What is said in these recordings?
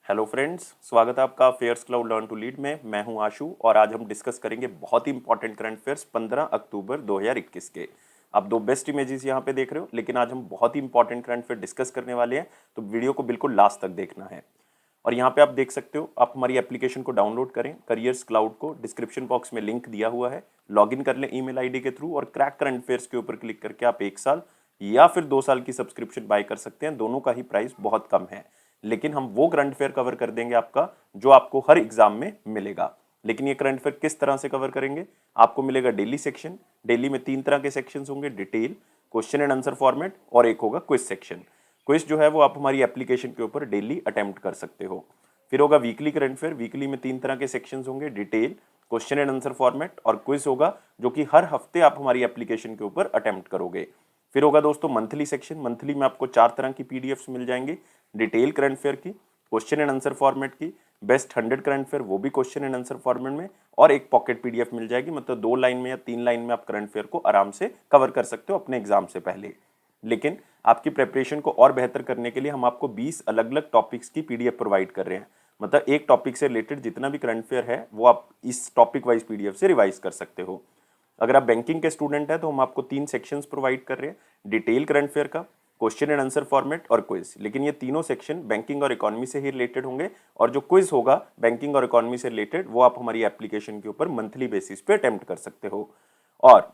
Hello friends, स्वागत है आपका Affairs Cloud learn to lead में। मैं हूं आशु और आज हम डिस्कस करेंगे बहुत ही इंपॉर्टेंट करंट अफेयर्स 15 अक्टूबर 2021 के। आप दो बेस्ट इमेजेस यहां पे देख रहे हो, लेकिन आज हम बहुत ही इंपॉर्टेंट करंट अफेयर डिस्कस करने वाले हैं, तो वीडियो को बिल्कुल लास्ट तक देखना है। और यहाँ पे आप देख सकते हो, आप हमारी एप्लीकेशन को डाउनलोड करें, करियर्स क्लाउड को, डिस्क्रिप्शन बॉक्स में लिंक दिया हुआ है, लॉगिन कर लें ईमेल आईडी के थ्रू और क्रैक करंट अफेयर्स के ऊपर क्लिक करके आप 1 साल या फिर 2 साल की सब्सक्रिप्शन बाय कर सकते हैं। दोनों का ही प्राइस बहुत कम है, लेकिन हम वो करंट अफेयर कवर कर देंगे आपका जो आपको हर एग्जाम में मिलेगा। लेकिन ये करंट अफेयर किस तरह से कवर करेंगे? आपको मिलेगा डेली सेक्शन। डेली में 3 तरह के सेक्शन होंगे, detail, question and answer format और एक होगा क्विज सेक्शन। क्विज जो है वो आप हमारी एप्लीकेशन के ऊपर डेली अटेम्प्ट कर सकते हो। फिर होगा वीकली करंट अफेयर। वीकली में 3 तरह के सेक्शंस होंगे, detail, question and answer format और क्विज होगा, जो कि हर हफ्ते आप हमारी एप्लीकेशन के ऊपर अटेम्प्ट करोगे। फिर होगा दोस्तों मंथली सेक्शन। मंथली में आपको 4 तरह की पीडीएफ्स मिल जाएंगी, डिटेल करंट अफेयर की, क्वेश्चन एंड आंसर फॉर्मेट की, बेस्ट 100 करंट अफेयर वो भी क्वेश्चन एंड आंसर फॉर्मेट में, और एक पॉकेट पीडीएफ मिल जाएगी। मतलब 2 लाइन में या 3 लाइन में आप करंट अफेयर को आराम से कवर कर सकते हो अपने एग्जाम से पहले। लेकिन आपकी प्रिपरेशन को और बेहतर करने के लिए हम आपको 20 अलग अलग टॉपिक्स की पीडीएफ प्रोवाइड कर रहे हैं। मतलब एक टॉपिक से रिलेटेड जितना भी करंट अफेयर है वो आप इस टॉपिक वाइज पीडीएफ से रिवाइज कर सकते हो। अगर आप बैंकिंग के स्टूडेंट हैं तो हम आपको 3 सेक्शंस प्रोवाइड कर रहे हैं, डिटेल करंट अफेयर का, क्वेश्चन एंड आंसर फॉर्मेट और क्विज। लेकिन ये तीनों सेक्शन बैंकिंग और इकोनॉमी से ही रिलेटेड होंगे, और जो क्विज होगा बैंकिंग और इकोनॉमी से रिलेटेड वो आप हमारी एप्लीकेशन के ऊपर मंथली बेसिस पे अटेम्प्ट कर सकते हो। और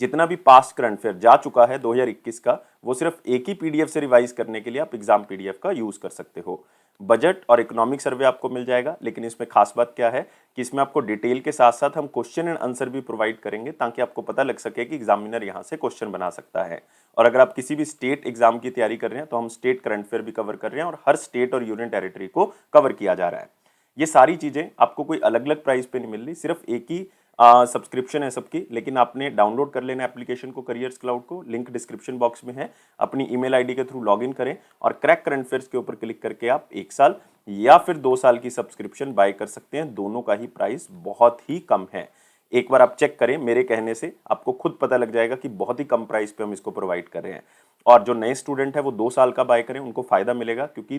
जितना भी पास्ट करंट अफेयर जा चुका है 2021 का, वो सिर्फ एक ही पीडीएफ से रिवाइज करने के लिए आप एग्जाम पीडीएफ का यूज कर सकते हो। बजट और इकोनॉमिक सर्वे आपको मिल जाएगा, लेकिन इसमें खास बात क्या है कि इसमें आपको डिटेल के साथ साथ हम क्वेश्चन एंड आंसर भी प्रोवाइड करेंगे, ताकि आपको पता लग सके कि एग्जामिनर यहाँ से क्वेश्चन बना सकता है। और अगर आप किसी भी स्टेट एग्जाम की तैयारी कर रहे हैं तो हम स्टेट करंट अफेयर भी कवर कर रहे हैं, और हर स्टेट और यूनियन टेरिटरी को कवर किया जा रहा है। ये सारी चीजें आपको कोई अलग अलग प्राइस पे नहीं मिल रही, सिर्फ एक ही सब्सक्रिप्शन है सबकी। लेकिन आपने डाउनलोड कर लेना एप्लीकेशन को, करियर्स क्लाउड को, लिंक डिस्क्रिप्शन बॉक्स में है। अपनी ईमेल आईडी के थ्रू लॉगिन करें और क्रैक करंट अफेयर्स के ऊपर क्लिक करके आप 1 साल या फिर 2 साल की सब्सक्रिप्शन बाय कर सकते हैं। दोनों का ही प्राइस बहुत ही कम है। एक बार आप चेक करें, मेरे कहने से आपको खुद पता लग जाएगा कि बहुत ही कम प्राइस पे हम इसको प्रोवाइड कर रहे हैं। और जो नए स्टूडेंट है वो 2 साल का बाय करें, उनको फायदा मिलेगा, क्योंकि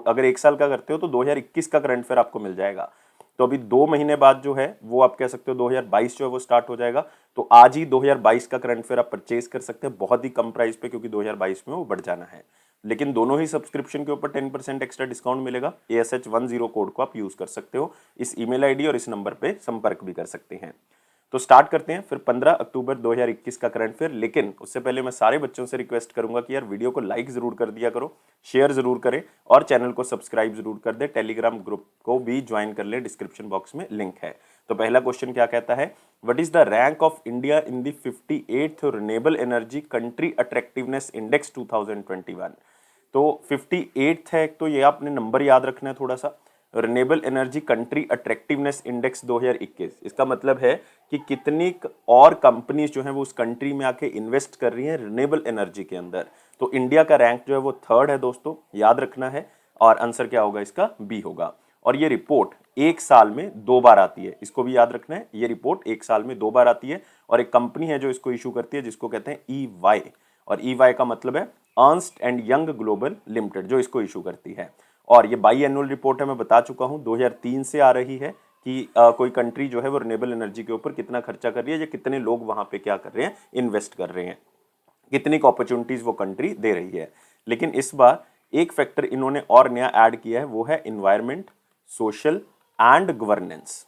अगर 1 साल का करते हो तो 2021 का करंट अफेयर आपको मिल जाएगा। तो अभी 2 महीने बाद जो है वो आप कह सकते हो 2022 जो है वो स्टार्ट हो जाएगा। तो आज ही 2022 का करंट अफेयर आप परचेज कर सकते हैं बहुत ही कम प्राइस पे, क्योंकि 2022 में वो बढ़ जाना है। लेकिन दोनों ही सब्सक्रिप्शन के ऊपर 10% एक्स्ट्रा डिस्काउंट मिलेगा। ASH10 कोड को आप यूज कर सकते हो। इस ईमेल आईडी और इस नंबर पे संपर्क भी कर सकते हैं। तो स्टार्ट करते हैं फिर 15 अक्टूबर 2021 का करंट अफेयर। लेकिन उससे पहले मैं सारे बच्चों से रिक्वेस्ट करूंगा कि यार वीडियो को लाइक जरूर कर दिया करो, शेयर जरूर करें और चैनल को सब्सक्राइब जरूर कर दे। टेलीग्राम ग्रुप को भी ज्वाइन कर ले, डिस्क्रिप्शन बॉक्स में लिंक है। तो पहला क्वेश्चन क्या कहता है, what is the rank of India in the 58th renewable energy country attractiveness index 2021? तो 58th है, तो ये आपने नंबर याद रखना है थोड़ा सा। Renewable energy country attractiveness index 2021, इसका मतलब है कि कितनी और कंपनीज जो है वो उस कंट्री में आके इन्वेस्ट कर रही हैं रिन्यूएबल एनर्जी के अंदर। तो इंडिया का रैंक जो है वो 3rd है दोस्तों, याद रखना है। और आंसर क्या होगा इसका? बी होगा। और ये रिपोर्ट 1 साल में 2 बार आती है, इसको भी याद रखना है। ये रिपोर्ट 1 साल में 2 बार आती है, और एक कंपनी है जो इसको इशू करती है, जिसको कहते हैं EY। और EY का मतलब है Ernst and young global limited, जो इसको इशू करती है। और ये बाई एनुअल रिपोर्ट है, मैं बता चुका हूं 2003 से आ रही है कि कोई कंट्री जो है वो रिन्यूएबल एनर्जी के ऊपर कितना खर्चा कर रही है, या कितने लोग वहां पे क्या कर रहे हैं, इन्वेस्ट कर रहे हैं, कितनी अपॉर्चुनिटीज वो कंट्री दे रही है। लेकिन इस बार एक फैक्टर इन्होंने और नया ऐड किया है, वो है environment, social and governance.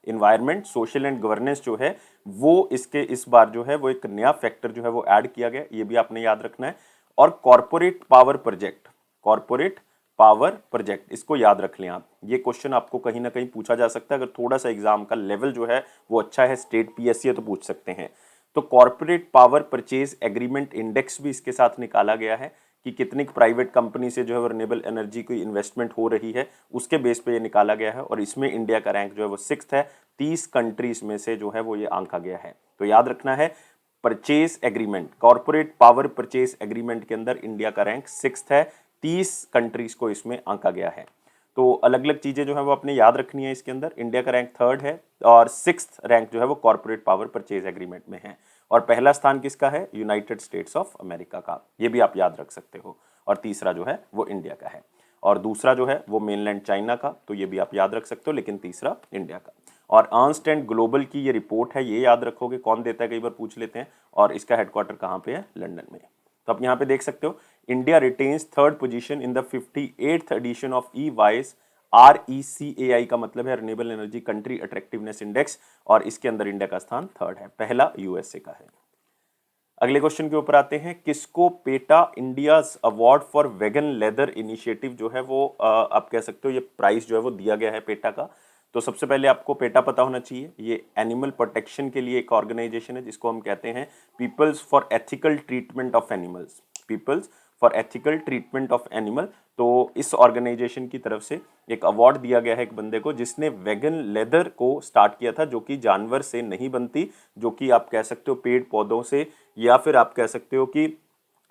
Environment, social and governance जो है वो इसके इस बार जो है वो एक नया फैक्टर जो है वो ऐड किया गया, ये भी आपने याद रखना है। और corporate power project, corporate power project, इसको याद रख लें आप। ये क्वेश्चन आपको कहीं ना कहीं पूछा जा सकता है, अगर थोड़ा सा एग्जाम का लेवल जो है वो अच्छा है, स्टेट PSC है, तो पूछ सकते हैं। तो corporate power purchase agreement index भी इसके साथ निकाला गया है कि कितनी प्राइवेट कंपनी से जो है रिन्यूएबल एनर्जी की इन्वेस्टमेंट हो रही है, उसके बेस पे ये निकाला गया है। और इसमें इंडिया का रैंक जो है वो 6th है, 30 कंट्रीज में से जो है वो ये आंका गया है। तो याद रखना है, purchase agreement, corporate power purchase agreement के अंदर इंडिया का रैंक 6th है, 30 कंट्रीज को इसमें आंका गया है। तो अलग अलग चीजें जो है वो आपने याद रखनी है इसके अंदर। इंडिया का रैंक 3rd है, और 6th रैंक जो है वो कॉर्पोरेट पावर परचेज एग्रीमेंट में है। और पहला स्थान किसका है? यूनाइटेड स्टेट्स ऑफ अमेरिका का, ये भी आप याद रख सकते हो। और तीसरा जो है वो इंडिया का है। और दूसरा जो है वो मेनलैंड चाइना का, तो ये भी आप याद रख सकते हो, लेकिन तीसरा इंडिया का। और अर्नस्ट एंड ग्लोबल की ये रिपोर्ट है, ये याद रखोगे कौन देता है, कई बार पूछ लेते हैं, और इसका हेडक्वार्टर कहाँ पे है, लंदन में। तो आप यहाँ पे देख सकते हो, India retains third position in the 58th edition of EWISE RECAI का मतलब है renewable energy country attractiveness index, और इसके अंदर इंडिया का स्थान थर्ड है, पहला यूएसए का है। अगले क्वेश्चन के ऊपर आते हैं, किसको PETA India's award for vegan leather initiative जो है वो आप कह सकते हो ये प्राइस जो है वो दिया गया है पेटा का। तो सबसे पहले आपको पेटा पता होना चाहिए, ये एनिमल प्रोटेक्शन के लिए एक ऑर्गेनाइजेशन है जिसको हम कहते हैं peoples for ethical treatment of animals, peoples for ethical treatment of animal. तो इस ऑर्गेनाइजेशन की तरफ से एक अवार्ड दिया गया है एक बंदे को जिसने वेगन लेदर को स्टार्ट किया था, जो कि जानवर से नहीं बनती, जो कि आप कह सकते हो पेड़ पौधों से, या फिर आप कह सकते हो कि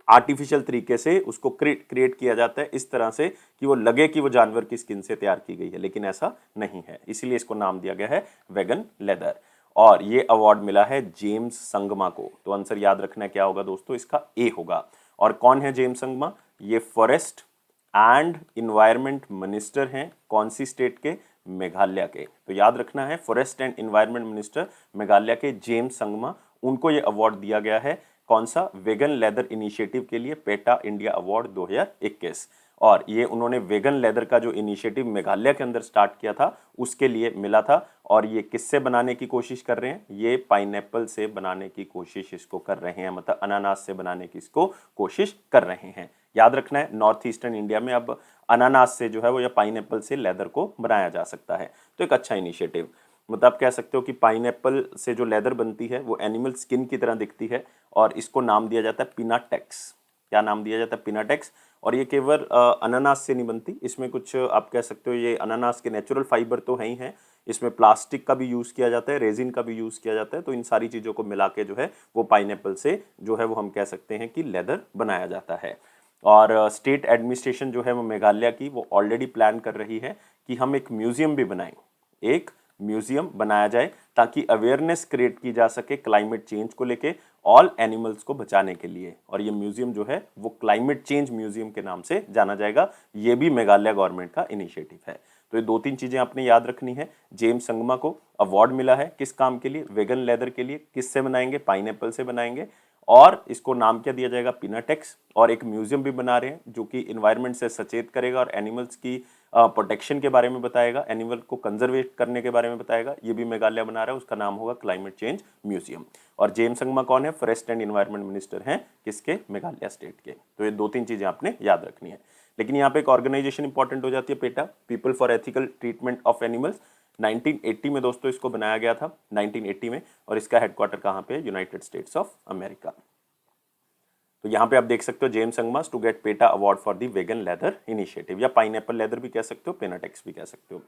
आर्टिफिशियल तरीके से उसको क्रिएट किया जाता है इस तरह से कि वो लगे कि वो जानवर की स्किन से तैयार की गई है, लेकिन ऐसा नहीं है, इसीलिए इसको नाम दिया गया है वेगन लेदर। और ये अवार्ड मिला है जेम्स संगमा को। तो आंसर याद रखना क्या होगा दोस्तों, इसका ए होगा। और कौन है जेम्स संगमा, ये फॉरेस्ट एंड इन्वायरमेंट मिनिस्टर हैं, कौन सी स्टेट के, मेघालय के। तो याद रखना है forest and environment minister Meghalaya के जेम्स संगमा, उनको ये अवार्ड दिया गया है, कौन सा, वेगन लेदर इनिशिएटिव के लिए, पेटा इंडिया अवार्ड 2021। और ये उन्होंने वेगन लेदर का जो इनिशिएटिव मेघालय के अंदर स्टार्ट किया था उसके लिए मिला था। और ये किससे बनाने की कोशिश कर रहे हैं, ये पाइनएप्पल से बनाने की कोशिश इसको कर रहे हैं, मतलब अनानास से बनाने की इसको कोशिश कर रहे हैं। याद रखना है नॉर्थ ईस्टर्न इंडिया में अब अनानास से जो है वो या पाइनएप्पल से लेदर को बनाया जा सकता है, तो एक अच्छा इनिशिएटिव। मतलब आप कह सकते हो कि पाइनएप्पल से जो लेदर बनती है वो एनिमल स्किन की तरह दिखती है, और इसको नाम दिया जाता है पिनाटेक्स। क्या नाम दिया जाता है, पिनाटेक्स। और ये केवल अनानास से नहीं बनती, इसमें कुछ आप कह सकते हो ये अनानास के नेचुरल फाइबर तो है ही हैं, इसमें प्लास्टिक का भी यूज़ किया जाता है, रेजिन का भी यूज़ किया जाता है, तो इन सारी चीज़ों को मिला के जो है वो पाइनएप्पल से जो है वो हम कह सकते हैं कि लेदर बनाया जाता है। और स्टेट एडमिनिस्ट्रेशन जो है वो मेघालय की वो ऑलरेडी प्लान कर रही है कि हम एक म्यूजियम भी बनाएं, एक म्यूजियम बनाया जाए ताकि अवेयरनेस क्रिएट की जा सके क्लाइमेट चेंज को लेके, ऑल एनिमल्स को बचाने के लिए। और ये म्यूजियम जो है वो क्लाइमेट चेंज म्यूजियम के नाम से जाना जाएगा, ये भी मेघालय गवर्नमेंट का इनिशिएटिव है। तो ये दो तीन चीजें आपने याद रखनी है। जेम्स संगमा को अवार्ड मिला है किस काम के लिए, वेगन लेदर के लिए। किससे बनाएंगे, पाइनएप्पल से बनाएंगे, और इसको नाम क्या दिया जाएगा, पिनाटेक्स। और एक म्यूजियम भी बना रहे हैं जो कि इन्वायरमेंट से सचेत करेगा और एनिमल्स की प्रोटेक्शन के बारे में बताएगा, एनिमल को कंजर्वेट करने के बारे में बताएगा, ये भी मेघालय बना रहा है, उसका नाम होगा क्लाइमेट चेंज म्यूजियम। और जेम्स संगमा कौन है, फॉरेस्ट एंड इन्वायरमेंट मिनिस्टर हैं किसके, मेघालय स्टेट के। तो ये दो तीन चीजें आपने याद रखनी है। लेकिन यहाँ पे एक ऑर्गेनाइजेशन इंपॉर्टेंट हो जाती है, PETA, people for ethical treatment of animals. 1980 में दोस्तों इसको बनाया गया था, 1980 में, और इसका हेडक्वार्टर कहाँ पे है, यूनाइटेड स्टेट्स ऑफ अमेरिका। तो यहाँ पे आप देख सकते हो James Sangma to get PETA award for the vegan leather initiative, या पाइनएप्पल लेदर भी कह सकते हो, पिनाटेक्स भी कह सकते हो।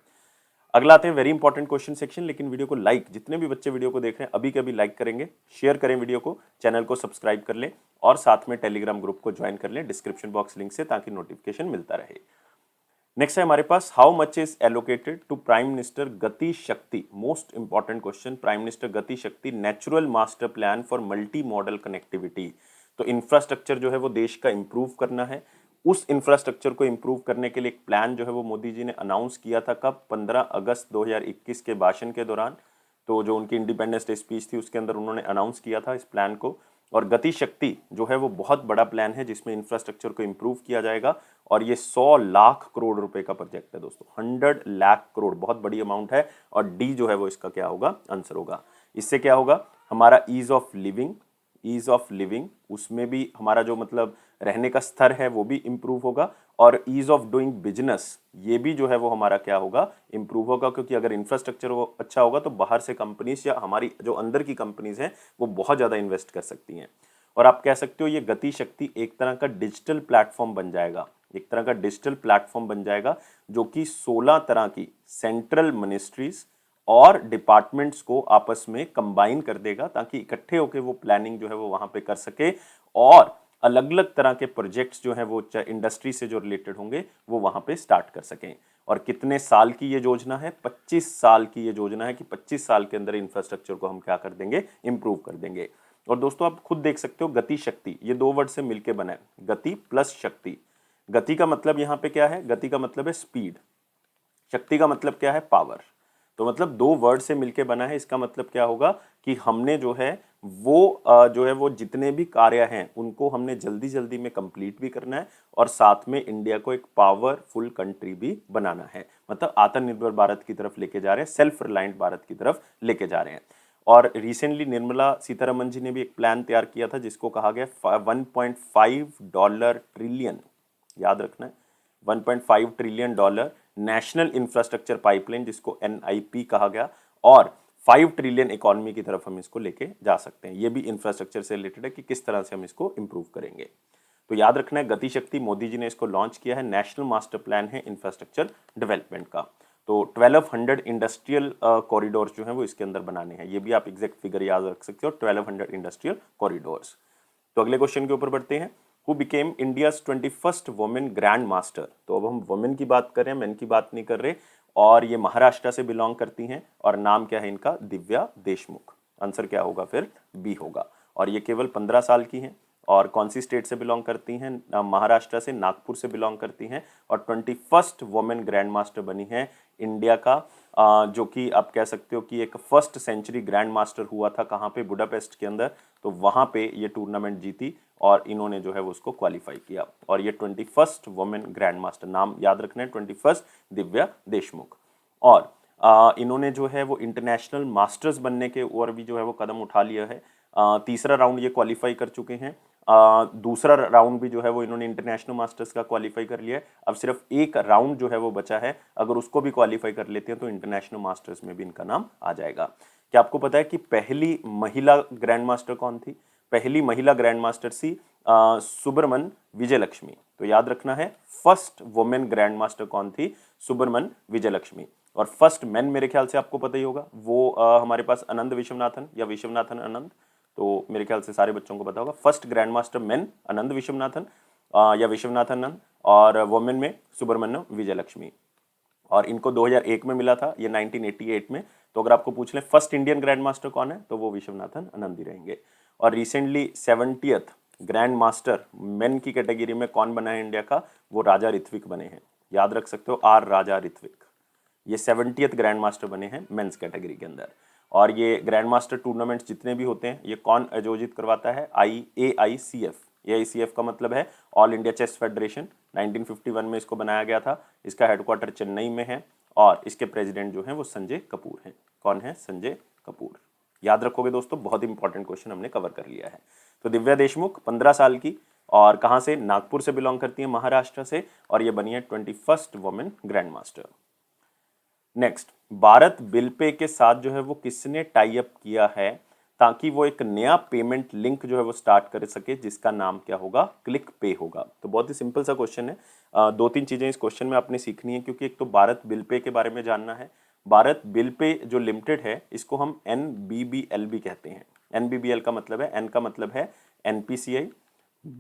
अगला आते हैं वेरी इंपॉर्टेंट क्वेश्चन सेक्शन। लेकिन वीडियो को लाइक, जितने भी बच्चे वीडियो को देख रहे हैं अभी के अभी लाइक करेंगे, शेयर करें वीडियो को, चैनल को सब्सक्राइब कर लें, और साथ में टेलीग्राम ग्रुप को ज्वाइन कर लें डिस्क्रिप्शन बॉक्स लिंक से, ताकि नोटिफिकेशन मिलता रहे। नेक्स्ट है हमारे पास, how much is allocated to prime minister Gati Shakti, most important question, prime minister Gati Shakti natural master plan for multimodal connectivity. तो इंफ्रास्ट्रक्चर जो है वो देश का इंप्रूव करना है, उस इंफ्रास्ट्रक्चर को इंप्रूव करने के लिए एक प्लान जो है वो मोदी जी ने अनाउंस किया था, कब, 15 अगस्त 2021 के भाषण के दौरान। तो जो उनकी इंडिपेंडेंस डे स्पीच थी उसके अंदर उन्होंने अनाउंस किया था इस प्लान को। और गति शक्ति जो है वो बहुत बड़ा प्लान है जिसमें इंफ्रास्ट्रक्चर को इंप्रूव किया जाएगा, और ये 100 लाख करोड़ रुपए का प्रोजेक्ट है दोस्तों, 100 लाख करोड़, बहुत बड़ी अमाउंट है। और डी जो है वो इसका क्या होगा, आंसर होगा। इससे क्या होगा, हमारा ease of living, ease of living, उसमें भी हमारा जो मतलब रहने का स्तर है वो भी इंप्रूव होगा, और ईज ऑफ डूइंग बिजनेस, ये भी जो है वो हमारा क्या होगा, इंप्रूव होगा। क्योंकि अगर इंफ्रास्ट्रक्चर वो अच्छा होगा तो बाहर से कंपनीज या हमारी जो अंदर की कंपनीज हैं वो बहुत ज़्यादा इन्वेस्ट कर सकती हैं। और आप कह सकते हो ये गति शक्ति एक तरह का डिजिटल प्लेटफॉर्म बन जाएगा, एक तरह का डिजिटल प्लेटफॉर्म बन जाएगा, जो कि 16 तरह की सेंट्रल मिनिस्ट्रीज और डिपार्टमेंट्स को आपस में कंबाइन कर देगा, ताकि इकट्ठे होकर वो प्लानिंग जो है वो वहां पे कर सके, और अलग अलग तरह के प्रोजेक्ट्स जो हैं वो इंडस्ट्री से जो रिलेटेड होंगे वो वहां पे स्टार्ट कर सकें। और कितने साल की ये योजना है, 25 साल की ये योजना है कि 25 साल के अंदर इंफ्रास्ट्रक्चर को हम क्या कर देंगे, इंप्रूव कर देंगे। और दोस्तों आप खुद देख सकते हो, गति शक्ति ये दो वर्ड से मिलकर बना है, गति प्लस शक्ति। गति का मतलब यहाँ पे क्या है, गति का मतलब है स्पीड, शक्ति का मतलब क्या है, पावर। तो मतलब दो वर्ड से मिलके बना है, इसका मतलब क्या होगा कि हमने जो है वो जितने भी कार्य हैं उनको हमने जल्दी जल्दी में कंप्लीट भी करना है और साथ में इंडिया को एक पावरफुल कंट्री भी बनाना है, मतलब आत्मनिर्भर भारत की तरफ लेके जा रहे हैं, सेल्फ रिलायंट भारत की तरफ लेके जा रहे हैं। और रिसेंटली निर्मला सीतारमन जी ने भी एक प्लान तैयार किया था जिसको कहा गया $1.5 ट्रिलियन, याद रखना है, $1.5 ट्रिलियन नेशनल इंफ्रास्ट्रक्चर पाइपलाइन, जिसको NIP कहा गया, और 5 ट्रिलियन इकोनॉमी की तरफ हम इसको लेके जा सकते हैं। ये भी इंफ्रास्ट्रक्चर से रिलेटेड है कि किस तरह से हम इसको इंप्रूव करेंगे। तो याद रखना है, गति शक्ति मोदी जी ने इसको लॉन्च किया है, नेशनल मास्टर प्लान है इंफ्रास्ट्रक्चर डेवलपमेंट का। तो 1200 इंडस्ट्रियल कॉरिडोर्स जो है वो इसके अंदर बनाने हैं, ये भी आप एग्जैक्ट फिगर याद रख सकते हो, 1200 इंडस्ट्रियल कॉरिडोर्स। तो अगले क्वेश्चन के ऊपर बढ़ते हैं। Who became India's 21st women grand master. तो अब हम वुमेन की बात कर रहे हैं, मेन की बात नहीं कर रहे, और ये महाराष्ट्र से बिलोंग करती हैं और नाम क्या है इनका, दिव्या देशमुख। आंसर क्या होगा फिर, बी होगा। और ये केवल 15 साल की हैं और कौन सी स्टेट से बिलोंग करती हैं, महाराष्ट्र से, नागपुर से बिलोंग करती हैं और 21st वुमेन ग्रैंड मास्टर बनी है इंडिया का, जो कि आप कह सकते हो कि एक फर्स्ट सेंचुरी ग्रैंड मास्टर हुआ था कहाँ पे, बुडापेस्ट के अंदर। तो वहाँ पे ये टूर्नामेंट जीती और इन्होंने जो है वो उसको क्वालिफाई किया और ये 21st वुमेन ग्रैंड मास्टर, नाम याद रखना है 21st दिव्या देशमुख। और इन्होंने जो है वो इंटरनेशनल मास्टर्स बनने के और भी जो है वो कदम उठा लिया है। तीसरा राउंड ये क्वालिफाई कर चुके हैं, दूसरा राउंड भी जो है वो इन्होंने इंटरनेशनल मास्टर्स का क्वालिफाई कर लिया है। अब सिर्फ एक राउंड जो है वो बचा है, अगर उसको भी क्वालिफाई कर लेते हैं तो इंटरनेशनल मास्टर्स में भी इनका नाम आ जाएगा। क्या आपको पता है कि पहली महिला ग्रैंड मास्टर कौन थी? पहली महिला ग्रैंड मास्टर थी सुब्रमन विजयलक्ष्मी। तो याद रखना है, फर्स्ट वुमेन ग्रैंड मास्टर कौन थी, सुब्रमन विजयलक्ष्मी। और फर्स्ट मैन मेरे ख्याल से आपको पता ही होगा, वो हमारे पास आनंद विश्वनाथन या विश्वनाथन आनंद, तो मेरे ख्याल से सारे बच्चों को पता होगा। फर्स्ट ग्रैंड मास्टर मैन आनंद विश्वनाथन या विश्वनाथन आनंद, और वुमेन में सुब्रमण्यम विजयलक्ष्मी। और इनको 2001 में मिला था, ये 1988 में। तो अगर आपको पूछ लें फर्स्ट इंडियन ग्रैंड मास्टर कौन है, तो वो विश्वनाथन आनंद ही रहेंगे। और recently 70th grand master main की कैटेगरी में कौन बना है इंडिया का, वो राजा ऋत्विक बने हैं, याद रख सकते हो, आर राजा ऋत्विक। ये 70th ग्रैंड मास्टर बने हैं मेंस कैटेगरी के अंदर। और ये ग्रैंड मास्टर टूर्नामेंट्स जितने भी होते हैं ये कौन आयोजित करवाता है, AICF। AICF का मतलब है ऑल इंडिया चेस फेडरेशन। 1951 में इसको बनाया गया था, इसका हेडक्वार्टर चेन्नई में है और इसके प्रेसिडेंट जो हैं वो संजय कपूर हैं। कौन है, संजय कपूर। याद रखोगे दोस्तों, बहुत इंपॉर्टेंट क्वेश्चन हमने कवर कर लिया है। तो दिव्या देशमुख 15 साल की और कहाँ से, नागपुर से बिलोंग करती है, महाराष्ट्र से, और ये बनी है 21st women grand master. Next, Bharat bill pay के साथ जो है वो किसने टाई अप किया है ताकि वो एक नया पेमेंट लिंक जो है वो स्टार्ट कर सके, जिसका नाम क्या होगा, क्लिक पे होगा। तो बहुत ही सिंपल सा क्वेश्चन है, दो तीन चीजें इस क्वेश्चन में आपने सीखनी है, क्योंकि एक तो भारत बिल पे के बारे में जानना है। भारत बिल पे जो लिमिटेड है इसको हम NBBL भी कहते हैं। NBBL का मतलब है, N का मतलब है NPCI,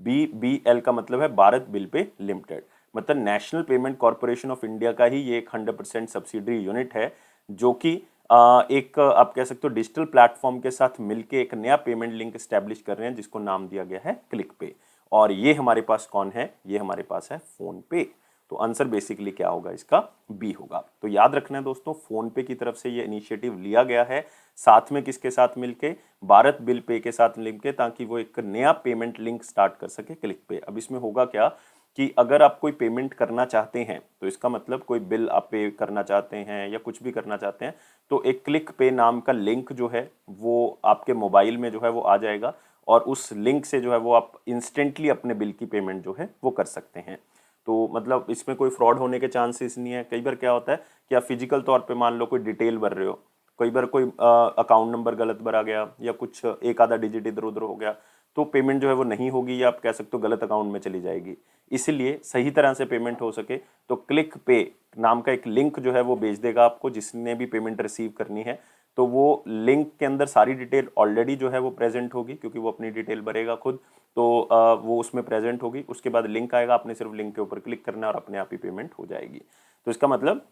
BBL का मतलब है भारत बिल पे लिमिटेड, मतलब national payment corporation of India का ही ये एक 100% सब्सिडरी यूनिट है, जो कि एक आप कह सकते हो डिजिटल प्लेटफॉर्म के साथ मिलके एक नया पेमेंट लिंक स्टैब्लिश कर रहे हैं, जिसको नाम दिया गया है क्लिक पे। और ये हमारे पास कौन है, ये हमारे पास है फोन पे। तो आंसर बेसिकली क्या होगा इसका, बी होगा। तो याद रखना है दोस्तों, फोन पे की तरफ से ये इनिशिएटिव लिया गया है, साथ में किसके साथ मिलके, भारत बिल पे के साथ मिलके, ताकि वो एक नया पेमेंट लिंक स्टार्ट कर सके क्लिक पे। अब इसमें होगा क्या कि अगर आप कोई पेमेंट करना चाहते हैं, तो इसका मतलब कोई बिल आप पे करना चाहते हैं या कुछ भी करना चाहते हैं, तो एक क्लिक पे नाम का लिंक जो है वो आपके मोबाइल में जो है वो आ जाएगा और उस लिंक से जो है वो आप इंस्टेंटली अपने बिल की पेमेंट जो है वो कर सकते हैं। तो मतलब इसमें कोई फ्रॉड होने के चांसेस नहीं है। कई बार क्या होता है कि आप फिजिकल तौर पे मान लो कोई डिटेल भर रहे हो, कई बार कोई अकाउंट नंबर गलत भरा गया या कुछ एक आधा डिजिट इधर उधर हो गया, तो पेमेंट जो है वो नहीं होगी या आप कह सकते हो गलत अकाउंट में चली जाएगी। इसलिए सही तरह से पेमेंट हो सके तो क्लिक पे नाम का एक लिंक जो है वो भेज देगा आपको, जिसने भी पेमेंट रिसीव करनी है। तो वो लिंक के अंदर सारी डिटेल ऑलरेडी जो है वो प्रेजेंट होगी, क्योंकि वो अपनी डिटेल भरेगा खुद, तो वो उसमें प्रेजेंट होगी। उसके बाद लिंक आएगा, आपने सिर्फ लिंक के ऊपर क्लिक करना है और अपने आप ही पेमेंट हो जाएगी। तो इसका मतलब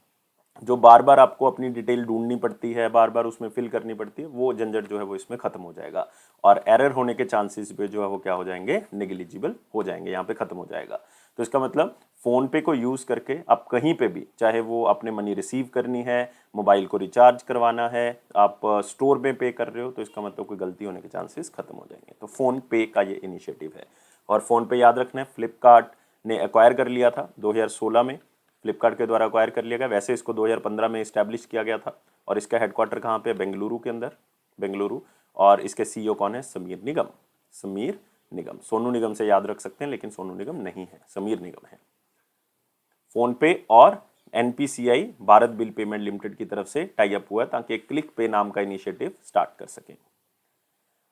जो बार बार आपको अपनी डिटेल ढूंढनी पड़ती है, बार बार उसमें फिल करनी पड़ती है, वो झंझट जो है वो इसमें खत्म हो जाएगा और एरर होने के चांसेस पे जो है वो क्या हो जाएंगे, नेग्लिजिबल हो जाएंगे, यहाँ पे खत्म हो जाएगा। तो इसका मतलब फ़ोन पे को यूज़ करके आप कहीं पे भी, चाहे वो आपने मनी रिसीव करनी है, मोबाइल को रिचार्ज करवाना है, आप स्टोर में पे कर रहे हो, तो इसका मतलब कोई गलती होने के चांसेस खत्म हो जाएंगे। तो फ़ोन पे का ये इनिशिएटिव है। और फ़ोन पे याद रखना है फ्लिपकार्ट ने एक्वायर कर लिया था 2016 में, फ्लिपकार्ट के द्वारा एक्वायर कर लिया गया। वैसे इसको 2015 में इस्टेब्लिश किया गया था और इसका हेडक्वार्टर कहाँ पे? बेंगलुरु के अंदर, बेंगलुरु। और इसके सीईओ कौन है? समीर निगम। समीर निगम, सोनू निगम से याद रख सकते हैं लेकिन सोनू निगम नहीं है, समीर निगम है। फोन पे और NPCI Bharat bill payment limited की तरफ से टाई अप हुआ है ताकि क्लिक पे नाम का इनिशिएटिव स्टार्ट कर सके।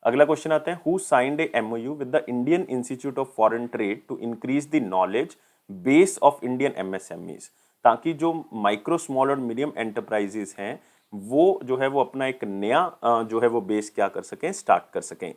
अगला क्वेश्चन आता है, who signed a MoU with the Indian Institute of Foreign Trade to increase the knowledge base of Indian MSMEs, ताकि जो माइक्रो स्मॉल और मीडियम एंटरप्राइजेस हैं वो जो है वो अपना एक नया जो है वो बेस क्या कर सकें, स्टार्ट कर सकें।